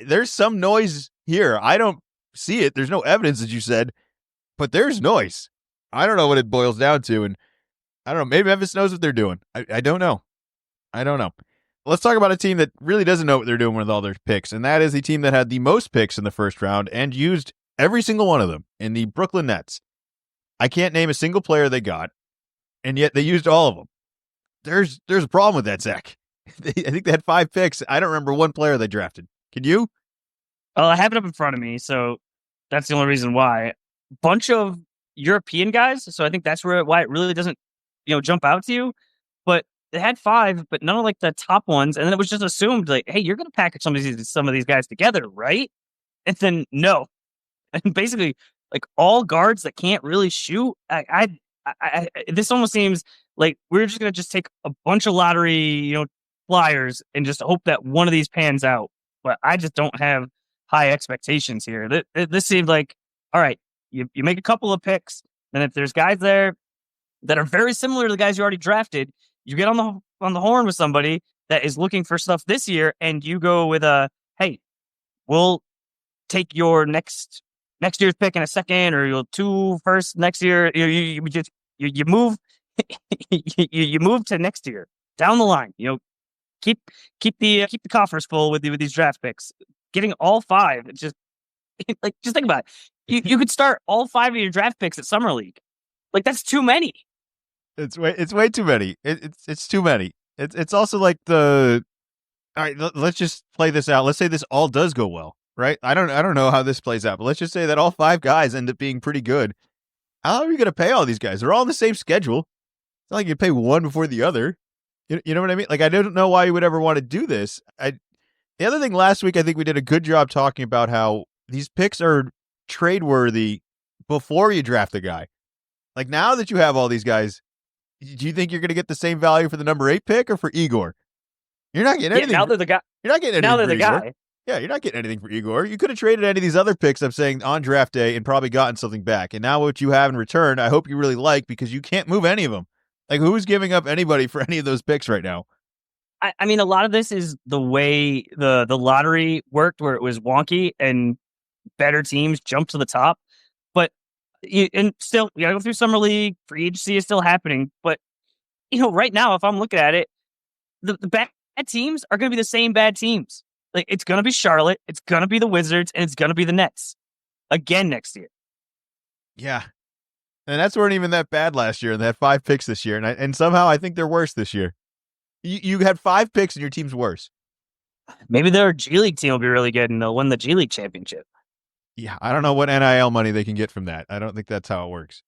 There's some noise here. I don't see it. There's no evidence, as you said, but there's noise. I don't know what it boils down to. And I don't know. Maybe Memphis knows what they're doing. I don't know. Let's talk about a team that really doesn't know what they're doing with all their picks, and that is the team that had the most picks in the first round and used every single one of them in the Brooklyn Nets. I can't name a single player they got, and yet they used all of them. There's a problem with that, Zach. I think they had 5 picks. I don't remember one player they drafted. Can you? Well, I have it up in front of me, so that's the only reason why. Bunch of European guys, so I think that's why it really doesn't jump out to you. But they had 5, but none of like the top ones, and then it was just assumed like, hey, you're going to package some of these guys together, right? And then no, and basically like all guards that can't really shoot. This almost seems like we're just going to just take a bunch of lottery flyers and just hope that one of these pans out. But I just don't have high expectations here. This seemed like, all right, you make a couple of picks, and if there's guys there that are very similar to the guys you already drafted. You get on the horn with somebody that is looking for stuff this year, and you go with hey, we'll take your next year's pick in a second, or you'll 2 first next year. You move you move to next year down the line. Keep the coffers full with these draft picks. Getting all 5, it's just just think about it. You could start all 5 of your draft picks at Summer League. That's too many. It's way too many. It's too many. It's also like all right, let's just play this out. Let's say this all does go well, right? I don't know how this plays out, but let's just say that all 5 guys end up being pretty good. How are you going to pay all these guys? They're all on the same schedule. It's not like you pay one before the other. You know what I mean? I don't know why you would ever want to do this. The other thing last week, I think we did a good job talking about how these picks are trade worthy before you draft the guy. Now that you have all these guys, do you think you're going to get the same value for the number 8 pick or for Igor? You're not getting anything. Now they're the guy. You're not getting anything. Now they're the Igor. guy. Yeah, you're not getting anything for Igor. You could have traded any of these other picks, I'm saying, on draft day and probably gotten something back. And now what you have in return, I hope you really like, because you can't move any of them. Who's giving up anybody for any of those picks right now? I mean, a lot of this is the way the lottery worked, where it was wonky and better teams jumped to the top. But and still, you got to go through Summer League. Free agency is still happening. But right now, if I'm looking at it, the bad teams are going to be the same bad teams. It's going to be Charlotte, it's going to be the Wizards, and it's going to be the Nets again next year. Yeah. And that's weren't even that bad last year, and they had 5 picks this year. And somehow I think they're worse this year. You had 5 picks and your team's worse. Maybe their G League team will be really good and they'll win the G League championship. Yeah, I don't know what NIL money they can get from that. I don't think that's how it works.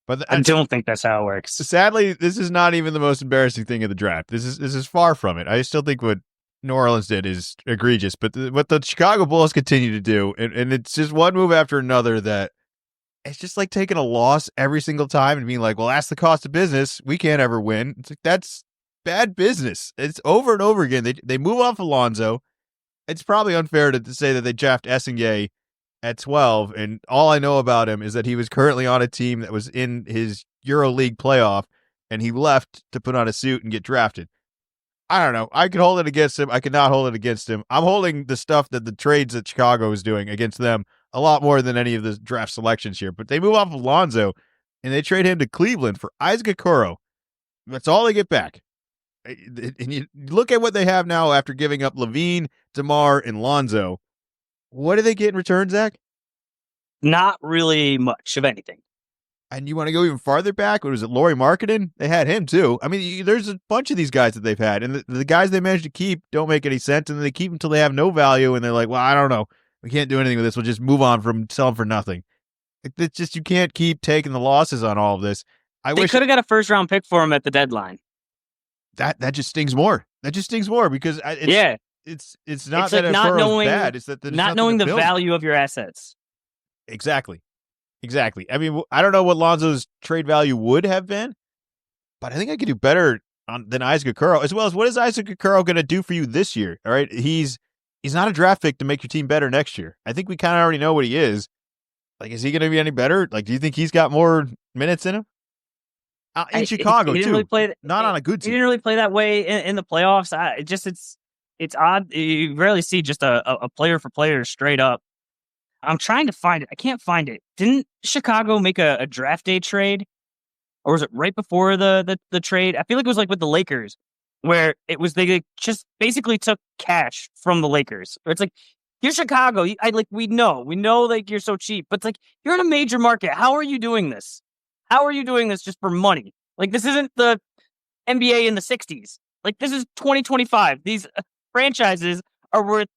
But I don't think that's how it works. Sadly, this is not even the most embarrassing thing of the draft. This is far from it. I still think what New Orleans did is egregious. But what the Chicago Bulls continue to do, and it's just one move after another, that it's just like taking a loss every single time and being like, well, that's the cost of business. We can't ever win. It's like, that's bad business. It's over and over again. They move off Alonzo. It's probably unfair to say that they draft Essegier at 12, and all I know about him is that he was currently on a team that was in his EuroLeague playoff, and he left to put on a suit and get drafted. I don't know. I could hold it against him. I could not hold it against him. I'm holding the stuff that the trades that Chicago is doing against them a lot more than any of the draft selections here. But they move off Alonzo, and they trade him to Cleveland for Isaac Okoro. That's all they get back. And you look at what they have now after giving up Levine, DeMar, and Lonzo. What do they get in return, Zach? Not really much of anything. And you want to go even farther back? What was it, Lauri Markkanen? They had him too. I mean, there's a bunch of these guys that they've had, and the guys they managed to keep don't make any sense, and then they keep them until they have no value, and they're like, well, I don't know. We can't do anything with this. We'll just move on from sell them for nothing. It's just, you can't keep taking the losses on all of this. They could have got a first-round pick for him at the deadline. That just stings more. That just stings more because it's not that Okoro's bad. It's that not knowing the value of your assets. Exactly. I mean, I don't know what Lonzo's trade value would have been, but I think I could do better than Isaac Okoro, as well as what is Isaac Okoro going to do for you this year? All right, he's not a draft pick to make your team better next year. I think we kind of already know what he is. Is he going to be any better? Do you think he's got more minutes in him? In Chicago, he too. Not on a good team. He didn't really play that way in the playoffs. It's odd. You rarely see just a player for player straight up. I'm trying to find it. I can't find it. Didn't Chicago make a draft day trade? Or was it right before the trade? I feel like it was with the Lakers, where it was they just basically took cash from the Lakers. It's you're Chicago. We know you're so cheap, but it's you're in a major market. How are you doing this? How are you doing this just for money? This isn't the NBA in the 60s. This is 2025. These franchises are worth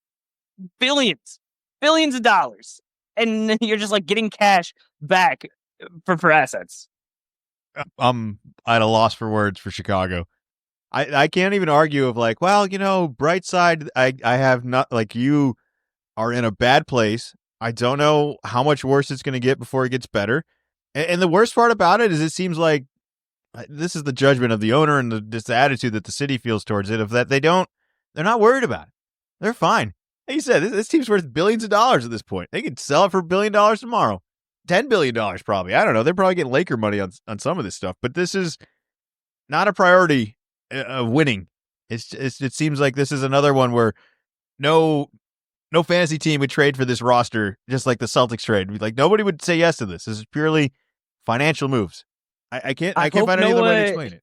billions of dollars. And you're just like getting cash back for assets. I'm at a loss for words for Chicago. I can't even argue of like, well, you know, bright side, I have not, like, you are in a bad place. I don't know how much worse it's going to get before it gets better. And the worst part about it is it seems like this is the judgment of the owner and this attitude that the city feels towards it, of that they're not worried about it. They're fine. Like you said, this team's worth billions of dollars at this point. They could sell it for $1 billion tomorrow. $10 billion probably. I don't know. They're probably getting Laker money on some of this stuff, but this is not a priority of winning. It seems like this is another one where no fantasy team would trade for this roster, just like the Celtics trade. Like nobody would say yes to this. This is purely financial moves. I can't find any other way to explain it.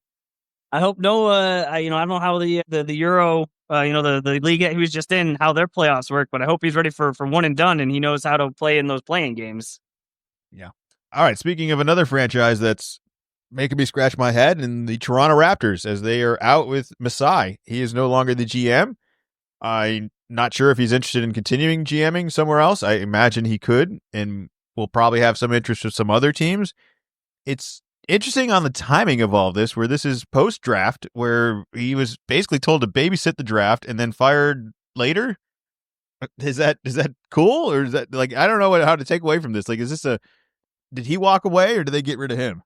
I hope I don't know how the Euro, the league he was just in, how their playoffs work, but I hope he's ready for one and done, and he knows how to play in those playing games. Yeah. All right. Speaking of another franchise that's making me scratch my head, and the Toronto Raptors, as they are out with Masai. He is no longer the GM. I'm not sure if he's interested in continuing GMing somewhere else. I imagine he could, and will probably have some interest with some other teams. It's interesting on the timing of all this, where this is post-draft, where he was basically told to babysit the draft and then fired later. Is that cool, or is that like, I don't know how to take away from this? Like, is this did he walk away, or did they get rid of him?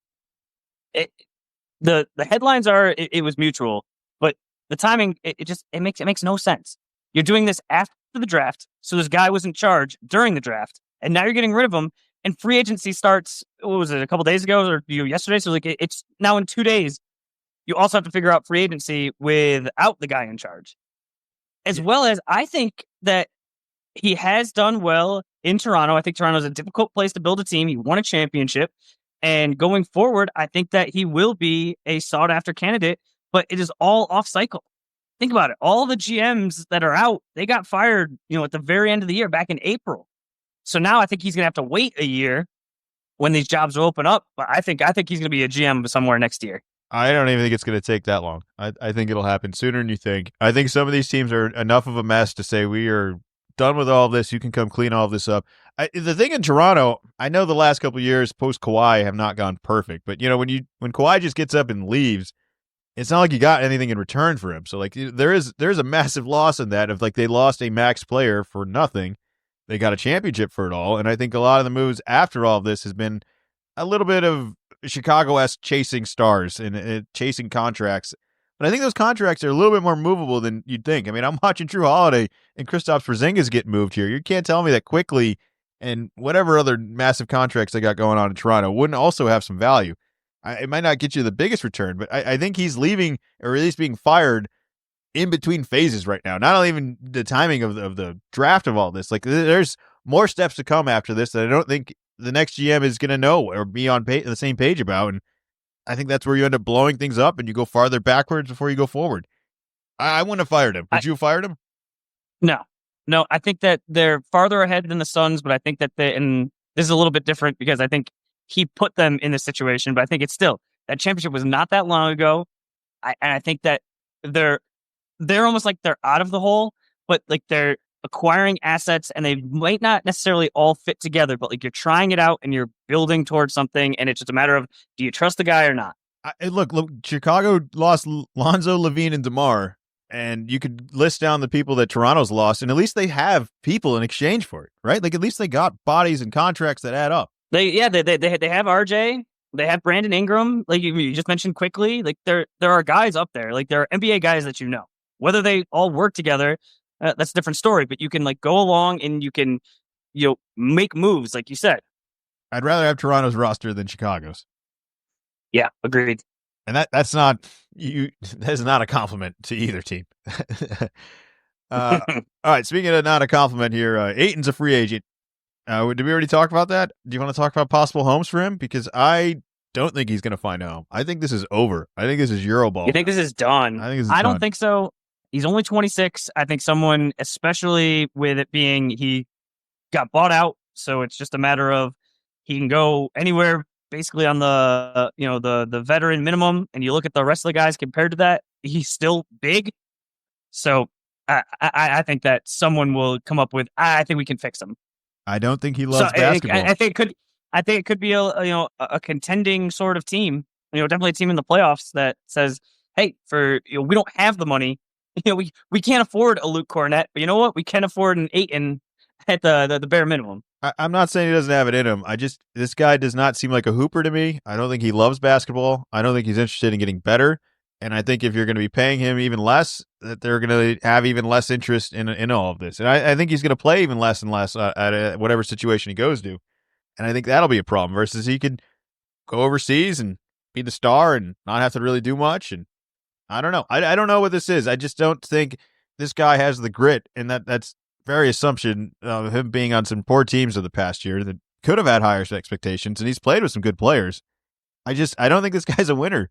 The headlines are it was mutual, but the timing it makes no sense. You're doing this after the draft, so this guy was in charge during the draft, and now you're getting rid of him. And free agency starts, what was it, a couple days ago or yesterday? So like it's now in 2 days. You also have to figure out free agency without the guy in charge. As well as, I think that he has done well in Toronto. I think Toronto is a difficult place to build a team. He won a championship. And going forward, I think that he will be a sought-after candidate, but it is all off-cycle. Think about it. All the GMs that are out, they got fired, at the very end of the year, back in April. So now I think he's going to have to wait a year when these jobs will open up. But I think he's going to be a GM somewhere next year. I don't even think it's going to take that long. I think it'll happen sooner than you think. I think some of these teams are enough of a mess to say, we are done with all of this. You can come clean all of this up. The thing in Toronto, I know the last couple of years post Kawhi have not gone perfect, but when Kawhi just gets up and leaves, it's not like you got anything in return for him. So like there's a massive loss in that, of like they lost a max player for nothing. They got a championship for it all. And I think a lot of the moves after all of this has been a little bit of Chicago-esque chasing stars and chasing contracts. But I think those contracts are a little bit more movable than you'd think. I mean, I'm watching Drew Holiday and Kristaps Porzingis get moved here. You can't tell me that quickly and whatever other massive contracts they got going on in Toronto wouldn't also have some value. It might not get you the biggest return, but I think he's leaving, or at least being fired, in between phases right now. Not even the timing of the draft of all this. Like, there's more steps to come after this that I don't think the next GM is going to know or be on the same page about. And I think that's where you end up blowing things up and you go farther backwards before you go forward. I wouldn't have fired him. Would you have fired him? No. I think that they're farther ahead than the Suns, but I think that and this is a little bit different because I think he put them in this situation, but I think it's still, that championship was not that long ago. And I think that they're almost like they're out of the hole, but like they're acquiring assets and they might not necessarily all fit together, but like you're trying it out and you're building towards something. And it's just a matter of, do you trust the guy or not? Look, Chicago lost Lonzo, Levine, and DeMar, and you could list down the people that Toronto's lost, and at least they have people in exchange for it, right? Like at least they got bodies and contracts that add up. They have RJ. They have Brandon Ingram, like you just mentioned quickly. Like there are guys up there. Like there are NBA guys that whether they all work together. That's a different story. But you can like go along and you can make moves, like you said. I'd rather have Toronto's roster than Chicago's. Yeah, agreed. And that's not a compliment to either team. All right, speaking of not a compliment here, Ayton's a free agent. Did we already talk about that? Do you want to talk about possible homes for him? Because I don't think he's going to find a home. I think this is over. I think this is Euroball. You think this is done? I don't think so. He's only 26. I think someone, especially with it being he got bought out, so it's just a matter of he can go anywhere basically on the the veteran minimum. And you look at the rest of the guys compared to that, he's still big. So I think that someone will come up with. I think we can fix him. I don't think he loves basketball. I think it could be a contending sort of team. Definitely a team in the playoffs that says, hey, we don't have the money. We can't afford a Luke Cornett, but you know what? We can afford an Ayton at the bare minimum. I'm not saying he doesn't have it in him. This guy does not seem like a hooper to me. I don't think he loves basketball. I don't think he's interested in getting better. And I think if you're going to be paying him even less, that they're going to have even less interest in all of this. And I think he's going to play even less and less at whatever situation he goes to. And I think that'll be a problem versus he could go overseas and be the star and not have to really do much. And I don't know. I don't know what this is. I just don't think this guy has the grit, and that's very assumption of him being on some poor teams of the past year that could have had higher expectations, and he's played with some good players. I don't think this guy's a winner.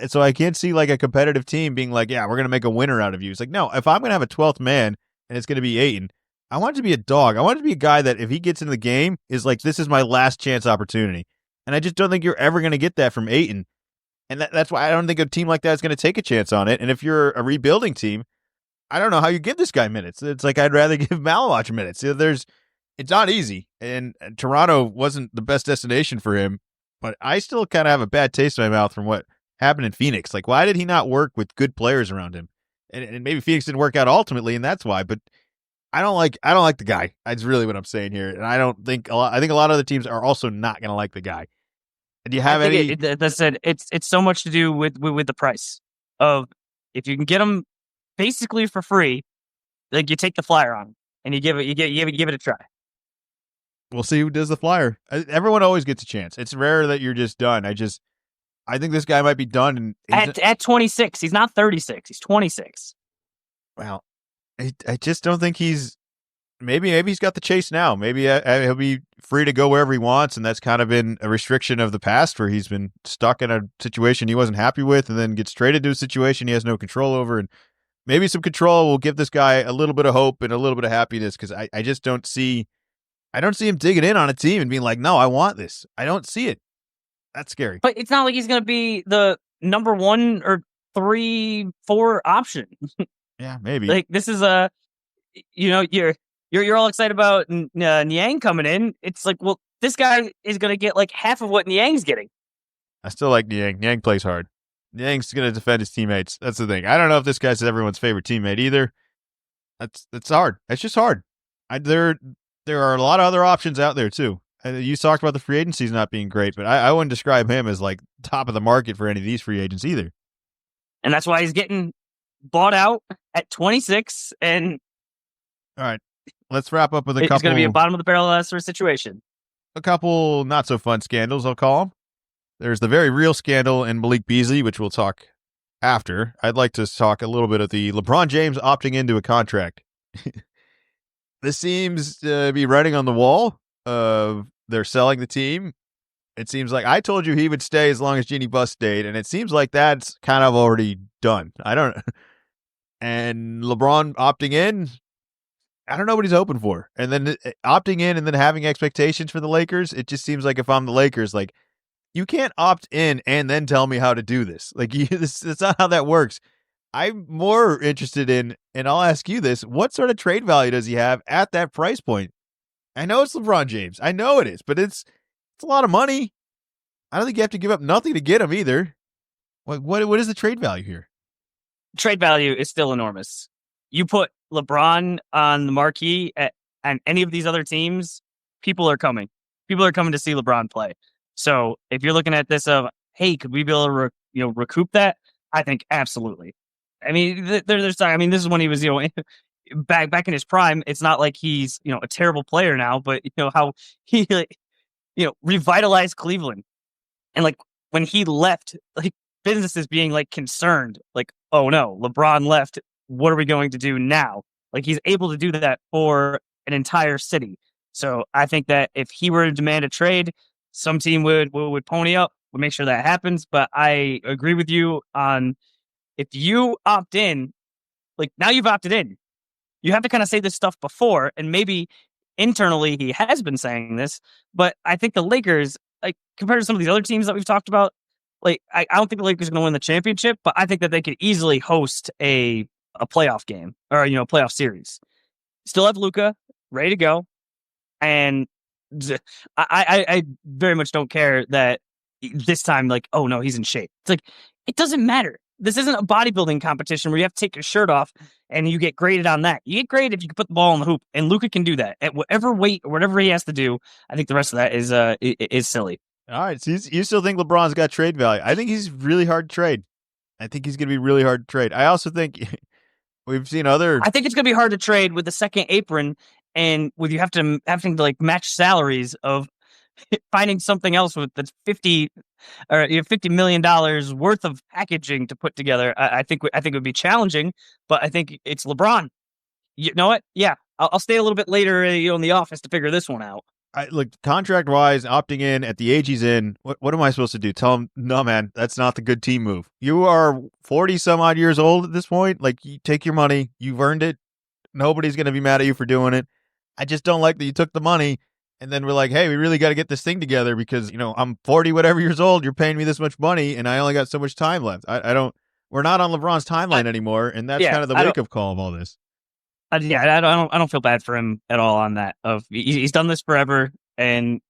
So I can't see like a competitive team being like, yeah, we're going to make a winner out of you. It's like, no, if I'm going to have a 12th man and it's going to be Ayton, I want it to be a dog. I want it to be a guy that if he gets into the game is like, this is my last chance opportunity. And I just don't think you're ever going to get that from Ayton. And that's why I don't think a team like that is going to take a chance on it. And if you're a rebuilding team, I don't know how you give this guy minutes. It's like I'd rather give Malawach minutes. It's not easy. And Toronto wasn't the best destination for him, but I still kind of have a bad taste in my mouth from what happened in Phoenix. Like, why did he not work with good players around him? And maybe Phoenix didn't work out ultimately, and that's why. But I don't like the guy. That's really what I'm saying here. And I think a lot of other teams are also not going to like the guy. Do you have any? That said, it's so much to do with the price of if you can get him basically for free, like you take the flyer on him and you give it a try. We'll see who does the flyer. Everyone always gets a chance. It's rare that you're just done. I think this guy might be done. At 26, he's not 36. He's 26. Well, I just don't think he's. Maybe he's got the chase now. Maybe he'll be free to go wherever he wants, and that's kind of been a restriction of the past where he's been stuck in a situation he wasn't happy with, and then gets traded to a situation he has no control over. And maybe some control will give this guy a little bit of hope and a little bit of happiness because I just don't see. I don't see him digging in on a team and being like, no, I want this. I don't see it. That's scary. But it's not like he's going to be the number 1 or 3, 4 option. Yeah, maybe. Like this is you're all excited about Niang coming in. It's like, well, this guy is going to get like half of what Niang's getting. I still like Niang. Niang plays hard. Niang's going to defend his teammates. That's the thing. I don't know if this guy's everyone's favorite teammate either. That's hard. It's just hard. There are a lot of other options out there too. You talked about the free agencies not being great, but I wouldn't describe him as like top of the market for any of these free agents either. And that's why he's getting bought out at 26. And all right, let's wrap up with a couple. It's going to be a bottom of the barrel sort of situation. A couple not so fun scandals, I'll call them. There's the very real scandal in Malik Beasley, which we'll talk after. I'd like to talk a little bit of the LeBron James opting into a contract. This seems to be writing on the wall of they're selling the team. It seems like I told you he would stay as long as Jeannie Buss stayed, and it seems like that's kind of already done. I don't know. And LeBron opting in, I don't know what he's hoping for. And then opting in and then having expectations for the Lakers, it just seems like if I'm the Lakers, like, you can't opt in and then tell me how to do this. Like, that's not how that works. I'm more interested in, and I'll ask you this, what sort of trade value does he have at that price point? I know it's LeBron James. I know it is, but it's a lot of money. I don't think you have to give up nothing to get him either. What is the trade value here? Trade value is still enormous. You put LeBron on the marquee and any of these other teams, people are coming. People are coming to see LeBron play. So if you're looking at this of, hey, could we be able to recoup that? I think absolutely. I mean, this is when he was, back in his prime. It's not like he's, a terrible player now, but how he, revitalized Cleveland. And like when he left, like businesses being like concerned, like, oh no, LeBron left. What are we going to do now? Like he's able to do that for an entire city. So I think that if he were to demand a trade, some team would pony up, would make sure that happens. But I agree with you on if you opt in, like now you've opted in. You have to kind of say this stuff before, and maybe internally he has been saying this, but I think the Lakers, like compared to some of these other teams that we've talked about, like I don't think the Lakers are going to win the championship, but I think that they could easily host a playoff game or playoff series. Still have Luka ready to go, and I very much don't care that this time, like, oh no, he's in shape. It's like it doesn't matter. This isn't a bodybuilding competition where you have to take your shirt off and you get graded on that. You get graded if you can put the ball in the hoop, and Luka can do that at whatever weight or whatever he has to do. I think the rest of that is silly. All right, so you still think LeBron's got trade value? I think he's really hard to trade. I think he's going to be really hard to trade. I also think we've seen other. I think it's going to be hard to trade with the second apron and with you having to like match salaries of finding something else that's $50 million worth of packaging to put together. I think it would be challenging, but I think it's LeBron. You know what? Yeah, I'll stay a little bit later, in the office to figure this one out. Look, contract wise, opting in at the age he's in, what am I supposed to do? Tell him, no, man, that's not the good team move. You are 40 some odd years old at this point. Like, you take your money, you've earned it. Nobody's going to be mad at you for doing it. I just don't like that you took the money and then we're like, hey, we really got to get this thing together because, I'm 40 whatever years old. You're paying me this much money and I only got so much time left. We're not on LeBron's timeline anymore. And that's kind of the wake-up call of all this. I don't feel bad for him at all on that. He's done this forever, and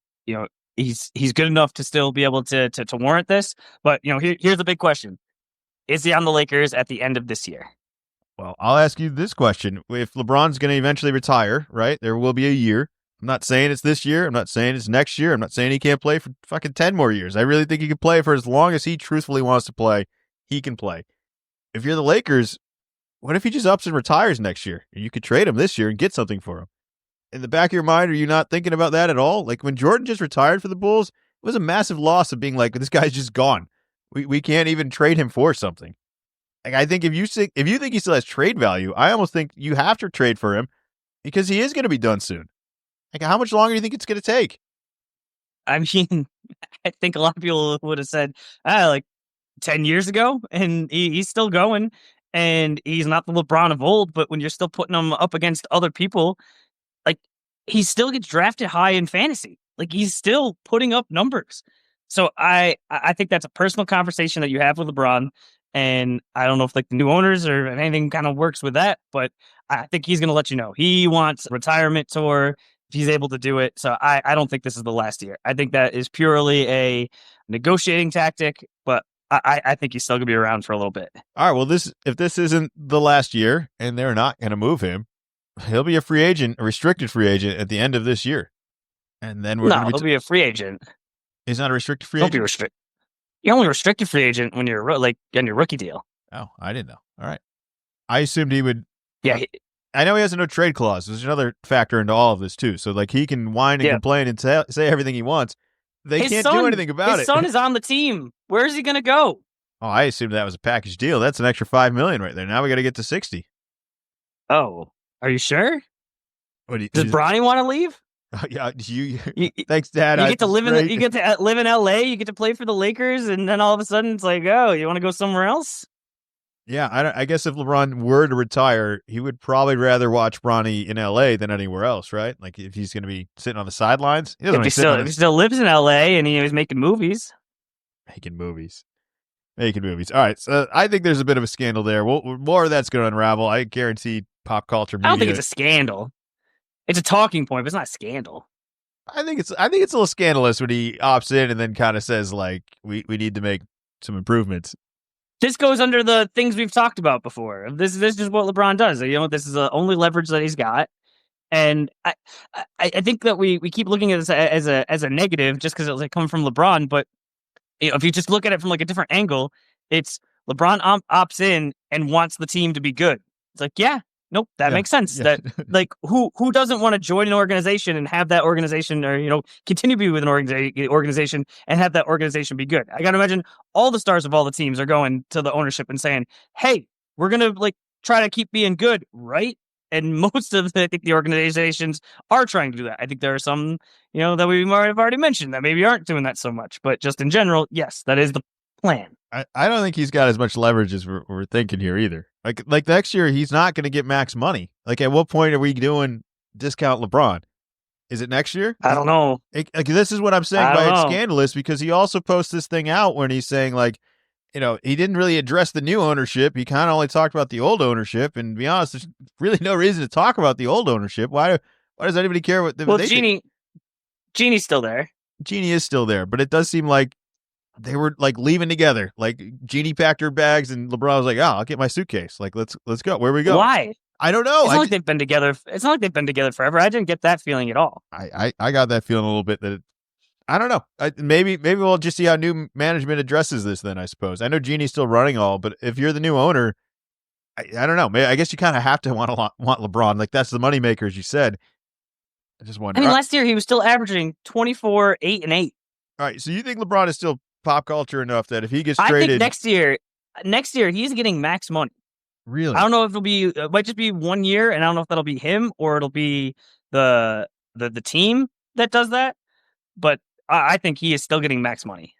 he's good enough to still be able to warrant this. But here's the big question: is he on the Lakers at the end of this year? Well, I'll ask you this question: if LeBron's going to eventually retire, right? There will be a year. I'm not saying it's this year. I'm not saying it's next year. I'm not saying he can't play for fucking 10 more years. I really think he can play for as long as he truthfully wants to play. He can play. If you're the Lakers, what if he just ups and retires next year? You could trade him this year and get something for him. In the back of your mind, are you not thinking about that at all? Like when Jordan just retired for the Bulls, it was a massive loss of being like, this guy's just gone. We can't even trade him for something. Like I think if you think he still has trade value, I almost think you have to trade for him because he is going to be done soon. Like how much longer do you think it's going to take? I mean, I think a lot of people would have said, like 10 years ago, and he's still going. And he's not the LeBron of old, but when you're still putting him up against other people, like he still gets drafted high in fantasy. Like he's still putting up numbers. So I think that's a personal conversation that you have with LeBron. And I don't know if like the new owners or anything kind of works with that, but I think he's going to let you know he wants a retirement tour if he's able to do it. So I don't think this is the last year. I think that is purely a negotiating tactic, but I think he's still going to be around for a little bit. All right, well, if this isn't the last year and they're not going to move him, he'll be a free agent, a restricted free agent at the end of this year. And then he'll be a free agent. He's not a restricted free agent? He'll be restricted. You're only restricted free agent when you're on your rookie deal. Oh, I didn't know. All right. I assumed he would. Yeah. I know he has a no trade clause. There's another factor into all of this, too. So, like, he can whine and complain and say everything he wants. They can't do anything about it. His son is on the team. Where is he going to go? Oh, I assumed that was a package deal. That's an extra $5 million right there. Now we got to get to 60. Oh, are you sure? Does Bronny want to leave? Yeah, thanks, Dad. You get to live in LA. You get to play for the Lakers, and then all of a sudden it's like, oh, you want to go somewhere else? Yeah, I guess if LeBron were to retire, he would probably rather watch Bronny in LA than anywhere else, right? Like if he's going to be sitting on the sidelines, if he still lives in LA and he was making movies. Making movies. All right, so I think there's a bit of a scandal there. More of that's going to unravel. I guarantee pop culture media. I don't think it's a scandal. It's a talking point, but it's not a scandal. I think it's a little scandalous when he opts in and then kind of says like, we need to make some improvements. This goes under the things we've talked about before. This is what LeBron does. This is the only leverage that he's got. And I think that we keep looking at this as a negative just because it's like coming from LeBron. But if you just look at it from like a different angle, it's LeBron opts in and wants the team to be good. It's like, nope, that makes sense. Yeah. That like who doesn't want to join an organization and have that organization or continue to be with an organization and have that organization be good. I got to imagine all the stars of all the teams are going to the ownership and saying, "Hey, we're going to like try to keep being good, right?" And most of the organizations are trying to do that. I think there are some, that we might have already mentioned that maybe aren't doing that so much. But just in general, yes, that is the plan. I don't think he's got as much leverage as we're thinking here either. Like next year, he's not going to get max money. Like at what point are we doing discount LeBron? Is it next year? I don't know. This is what I'm saying by it's scandalous because he also posts this thing out when he's saying like, he didn't really address the new ownership. He kind of only talked about the old ownership. And to be honest, there's really no reason to talk about the old ownership. Why does anybody care what they think? Genie's still there. Genie is still there, but it does seem like they were like leaving together. Like Genie packed her bags and LeBron was like, "Oh, I'll get my suitcase. Like let's go. Where we go?" Why? I don't know. It's not like they've been together. It's not like they've been together forever. I didn't get that feeling at all. I got that feeling a little bit that I don't know. Maybe we'll just see how new management addresses this then, I suppose. I know Genie's still running all, but if you're the new owner, I don't know. I guess you kind of have to want LeBron. Like that's the moneymaker, as you said. I just wonder. I mean, last year he was still averaging 24, 8, and 8. All right, so you think LeBron is still pop culture enough that if he gets I traded, think next year he's getting max money. really? I don't know if it might just be 1 year, and I don't know if that'll be him or it'll be the team that does that. But I think he is still getting max money.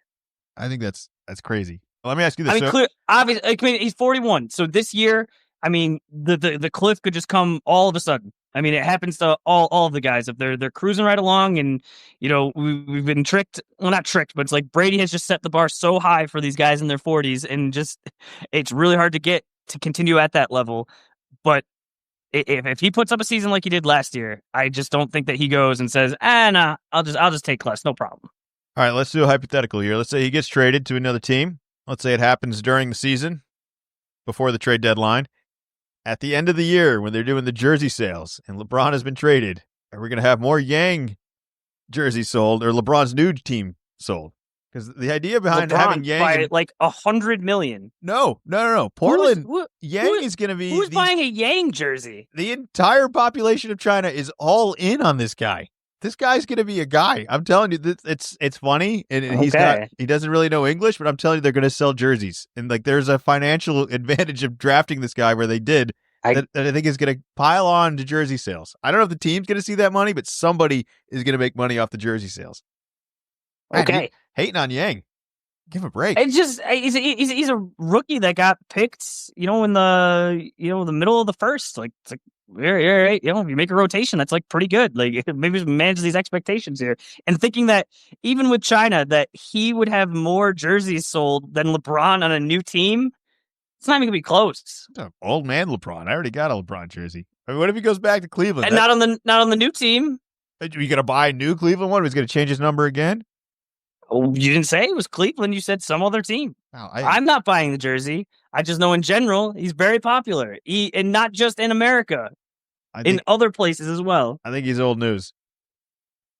I think that's crazy. Well, let me ask you this. Obviously, I mean, he's 41. So this year, I mean, the cliff could just come all of a sudden. I mean, it happens to all of the guys. If they're cruising right along and, we've been tricked. Well, not tricked, but it's like Brady has just set the bar so high for these guys in their 40s, and just it's really hard to continue at that level. But if he puts up a season like he did last year, I just don't think that he goes and says, nah, I'll just take less, no problem. All right, let's do a hypothetical here. Let's say he gets traded to another team. Let's say it happens during the season, before the trade deadline. At the end of the year, when they're doing the jersey sales and LeBron has been traded, are we going to have more Yang jerseys sold or LeBron's new team sold? Because the idea behind having Yang by like $100 million. No. Portland Yang is going to be. Who's buying a Yang jersey? The entire population of China is all in on this guy. This guy's going to be a guy. I'm telling you, it's funny, and he doesn't really know English, but I'm telling you, they're going to sell jerseys, and like there's a financial advantage of drafting this guy where they did that I think is going to pile on to jersey sales. I don't know if the team's going to see that money, but somebody is going to make money off the jersey sales. Okay, man, hating on Yang, give him a break. It's just he's a rookie that got picked, in the the middle of the first. Like it's like. Right. If you make a rotation, that's like pretty good. Like maybe manage these expectations here. And thinking that even with China, that he would have more jerseys sold than LeBron on a new team, it's not even gonna be close. Old man LeBron. I already got a LeBron jersey. I mean, what if he goes back to Cleveland? And not on the new team. Are you gonna buy a new Cleveland one? He's gonna change his number again? Oh, you didn't say it was Cleveland. You said some other team. No, I'm not buying the jersey. I just know in general he's very popular, and not just in America. In other places as well. I think he's old news.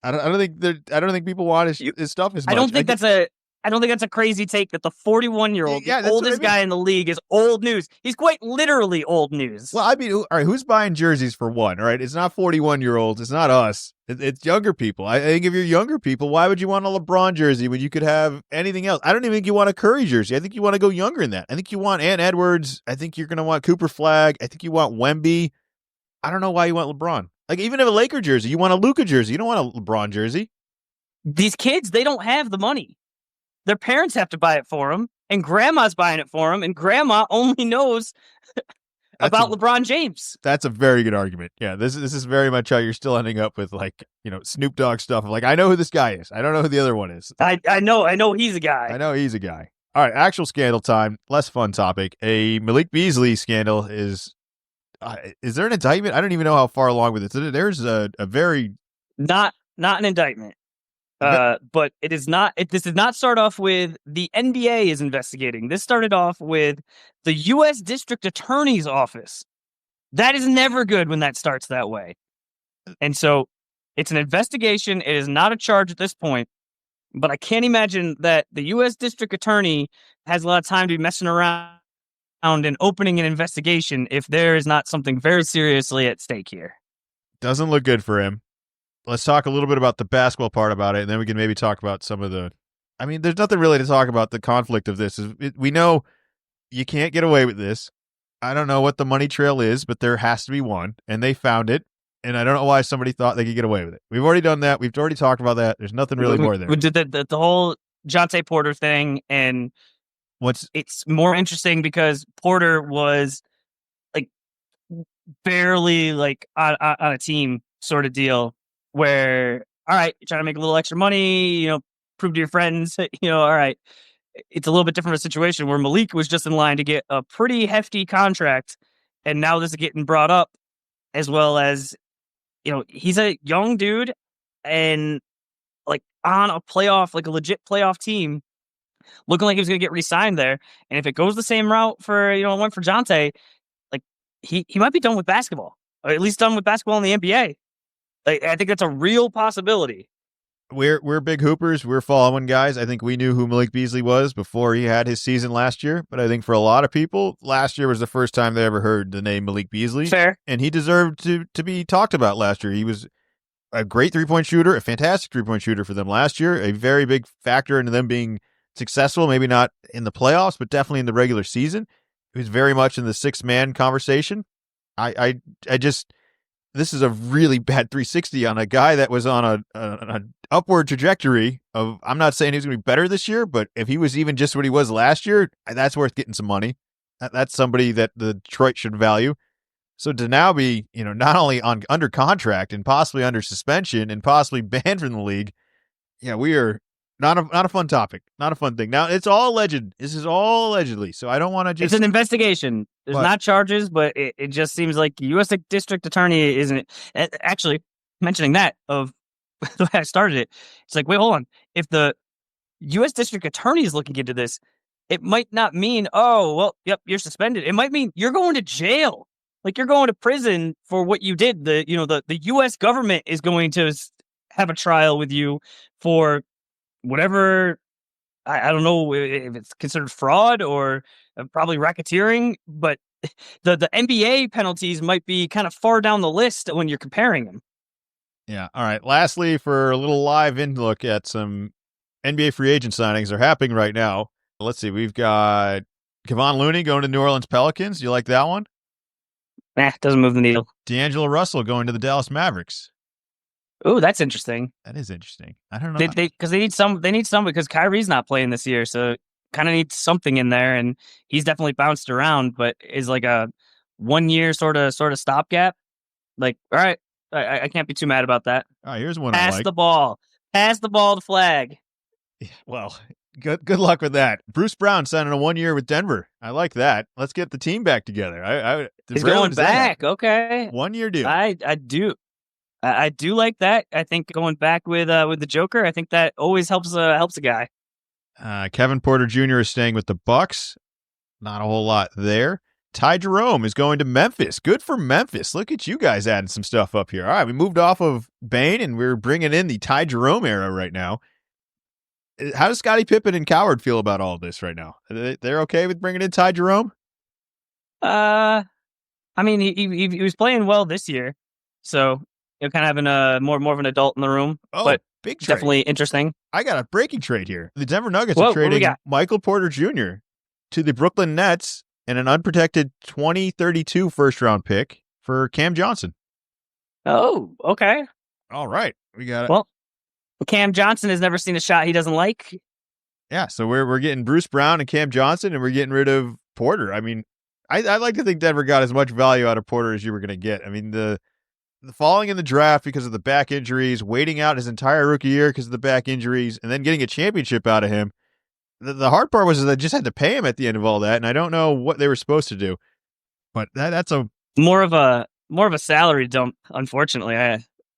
I don't think people want his stuff as much. I don't think that's a crazy take that the 41-year-old, the oldest guy in the league, is old news. He's quite literally old news. Well, I mean, all right, who's buying jerseys for one? All right, it's not 41-year-olds. It's not us. It's younger people. I think if you're younger people, why would you want a LeBron jersey when you could have anything else? I don't even think you want a Curry jersey. I think you want to go younger than that. I think you want Ant Edwards. I think you're going to want Cooper Flagg. I think you want Wemby. I don't know why you want LeBron. Like, even if a Laker jersey, you want a Luka jersey. You don't want a LeBron jersey. These kids, they don't have the money. Their parents have to buy it for them, and grandma's buying it for them, and grandma only knows about LeBron James. That's a very good argument. Yeah, this is very much how you're still ending up with, like, Snoop Dogg stuff. Like, I know who this guy is. I don't know who the other one is. I know he's a guy. I know he's a guy. All right, actual scandal time. Less fun topic. A Malik Beasley scandal is there an indictment? I don't even know how far along with it. There's a very not an indictment, but it is not. This did not start off with the NBA is investigating. This started off with the U.S. District Attorney's Office. That is never good when that starts that way. And so it's an investigation. It is not a charge at this point. But I can't imagine that the U.S. District Attorney has a lot of time to be messing around and opening an investigation if there is not something very seriously at stake here. Doesn't look good for him. Let's talk a little bit about the basketball part about it, and then we can maybe talk about some of the... I mean, there's nothing really to talk about the conflict of this. We know you can't get away with this. I don't know what the money trail is, but there has to be one, and they found it, and I don't know why somebody thought they could get away with it. We've already done that. We've already talked about that. There's nothing really more there. We did the whole Jonte Porter thing, and it's more interesting because Porter was like barely like on a team sort of deal where, all right, you're trying to make a little extra money, prove to your friends, all right. It's a little bit different of a situation where Malik was just in line to get a pretty hefty contract, and now this is getting brought up, as well as, he's a young dude and like on a playoff, like a legit playoff team, looking like he was going to get re-signed there. And if it goes the same route for, one for Jonte, like he might be done with basketball, or at least done with basketball in the NBA. Like, I think that's a real possibility. We're big hoopers. We're following guys. I think we knew who Malik Beasley was before he had his season last year. But I think for a lot of people, last year was the first time they ever heard the name Malik Beasley. Fair. And he deserved to be talked about last year. He was a great three-point shooter, a fantastic three-point shooter for them last year, a very big factor into them being successful, maybe not in the playoffs, but definitely in the regular season. He was very much in the six-man conversation. I just, this is a really bad 360 on a guy that was on an upward trajectory of, I'm not saying he's going to be better this year, but if he was even just what he was last year, that's worth getting some money. That's somebody that the Detroit should value. So to now be, not only under contract and possibly under suspension and possibly banned from the league, yeah, we are not a fun topic, not a fun thing. Now it's all alleged. This is all allegedly. So I don't want to just. It's an investigation. There's not charges, but it just seems like U.S. District Attorney isn't. Actually, mentioning that of the way I started it, it's like, wait, hold on. If the U.S. District Attorney is looking into this, it might not mean, oh, well, yep, you're suspended. It might mean you're going to jail. Like, you're going to prison for what you did. The U.S. government is going to have a trial with you for whatever. I don't know if it's considered fraud or probably racketeering, but the NBA penalties might be kind of far down the list when you're comparing them. Yeah. All right. Lastly, for a little live in look at some NBA free agent signings are happening right now. Let's see. We've got Kevon Looney going to New Orleans Pelicans. You like that one? Doesn't move the needle. D'Angelo Russell going to the Dallas Mavericks. Oh, that's interesting. That is interesting. I don't know. Because they need some because Kyrie's not playing this year, so kind of needs something in there, and he's definitely bounced around, but is like a 1 year sort of stopgap. Like, all right, I can't be too mad about that. All right, here's one. Pass the ball to Flag. Yeah, well, good luck with that. Bruce Brown signing a 1 year with Denver. I like that. Let's get the team back together. He's going back. Okay, 1 year deal. I do. I do like that. I think going back with the Joker, I think that always helps a guy. Kevin Porter Jr. is staying with the Bucks. Not a whole lot there. Ty Jerome is going to Memphis. Good for Memphis. Look at you guys adding some stuff up here. All right, we moved off of Bane, and we're bringing in the Ty Jerome era right now. How does Scottie Pippen and Coward feel about all of this right now? They're okay with bringing in Ty Jerome? I mean, he was playing well this year, so kind of having a more of an adult in the room. Oh, but big trade. Definitely interesting. I got a breaking trade here. The Denver Nuggets are trading Michael Porter Jr. to the Brooklyn Nets and an unprotected 2032 first-round pick for Cam Johnson. Oh, okay. All right. We got it. Well, Cam Johnson has never seen a shot he doesn't like. Yeah, so we're getting Bruce Brown and Cam Johnson, and we're getting rid of Porter. I mean, I like to think Denver got as much value out of Porter as you were going to get. I mean, the falling in the draft because of the back injuries, waiting out his entire rookie year because of the back injuries, and then getting a championship out of him. The hard part was that I just had to pay him at the end of all that, and I don't know what they were supposed to do. But that's a more of a salary dump, unfortunately.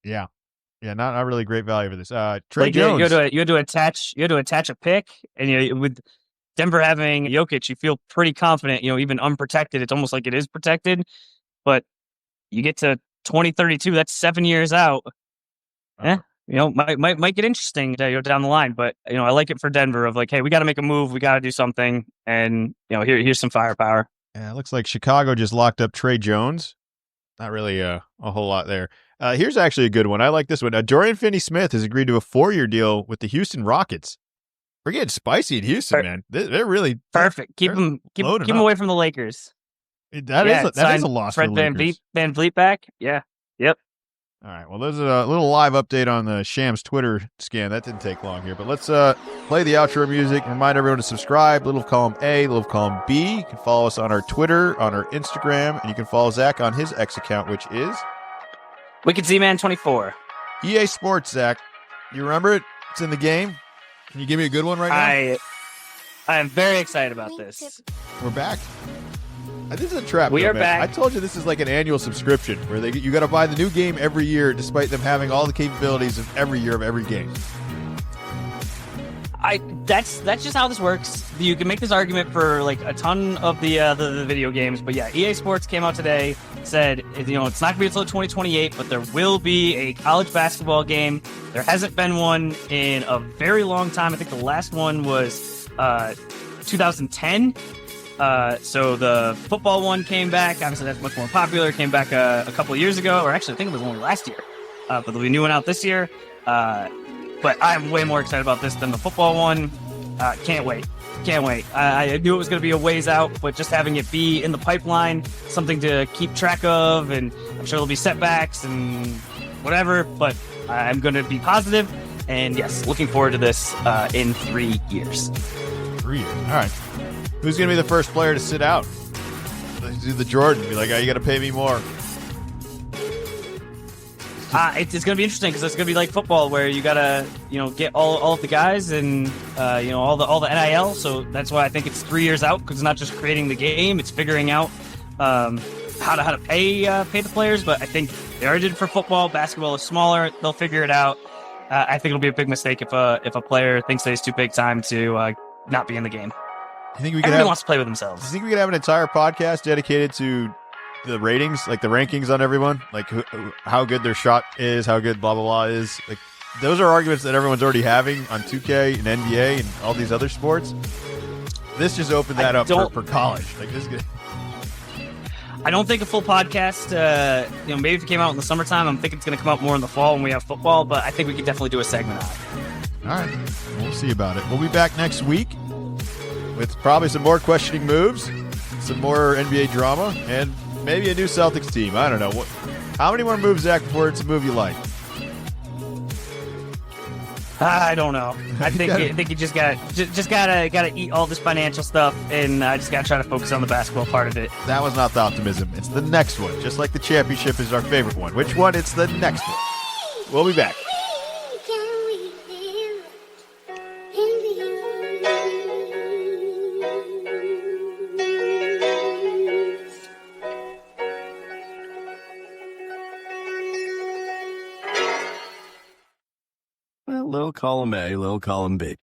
Yeah, not really great value for this. Trey Jones. You had to attach a pick, and with Denver having Jokic, you feel pretty confident. Even unprotected, it's almost like it is protected. But you get to 2032, that's 7 years out. Might get interesting down the line. But I like it for Denver of like, hey, we got to make a move, we got to do something, and here's some firepower. Yeah, it looks like Chicago just locked up Trey Jones. Not really a whole lot there. Here's actually a good one. I like this one. Dorian Finney-Smith has agreed to a 4-year deal with the Houston Rockets. We're getting spicy in Houston, man. They're really perfect. Keep them away from the Lakers. That is a loss for the Lakers. Van Vliet back. Yeah. Yep. All right. Well, there's a little live update on the Shams Twitter scan. That didn't take long here, but let's play the outro music. Remind everyone to subscribe. Little column A, little column B. You can follow us on our Twitter, on our Instagram, and you can follow Zach on his X account, which is Wicked Z-Man 24. EA Sports. Zach, you remember it? It's in the game. Can you give me a good one right now? I am very excited about this. We're back. This is a trap. We are back. I told you this is like an annual subscription where you got to buy the new game every year, despite them having all the capabilities of every year of every game. That's just how this works. You can make this argument for like a ton of the video games, but yeah, EA Sports came out today, said it's not going to be until 2028, but there will be a college basketball game. There hasn't been one in a very long time. I think the last one was 2010. So the football one came back. Obviously, that's much more popular. It came back a couple of years ago, or actually, I think it was only last year. but there'll be a new one out this year. But I'm way more excited about this than the football one. Can't wait. I knew it was going to be a ways out, but just having it be in the pipeline, something to keep track of, and I'm sure there'll be setbacks and whatever, but I'm going to be positive, and yes, looking forward to this in 3 years. 3 years. All right. Who's going to be the first player to sit out? Let's do the Jordan. Be like, oh, you got to pay me more. It's going to be interesting because it's going to be like football where you got to, get all of the guys and, all the NIL. So that's why I think it's 3 years out, because it's not just creating the game. It's figuring out how to pay the players. But I think they already did it for football. Basketball is smaller. They'll figure it out. I think it'll be a big mistake if a player thinks that he's too big time to not be in the game. I think we Everybody wants to play with themselves. Do you think we could have an entire podcast dedicated to the ratings, like the rankings on everyone, like how good their shot is, how good blah blah blah is? Like, those are arguments that everyone's already having on 2K and NBA and all these other sports. This just opened that up for college. Like, this is good. I don't think a full podcast, maybe if it came out in the summertime, I'm thinking it's going to come out more in the fall when we have football, but I think we could definitely do a segment on it. All right. We'll see about it. We'll be back next week with probably some more questioning moves, some more NBA drama, and maybe a new Celtics team. I don't know. How many more moves, Zach, before it's a move you like? I don't know. I think you just gotta eat all this financial stuff, and I just gotta try to focus on the basketball part of it. That was not the optimism. It's the next one. Just like the championship is our favorite one. Which one? It's the next one. We'll be back. Little column A, little column B.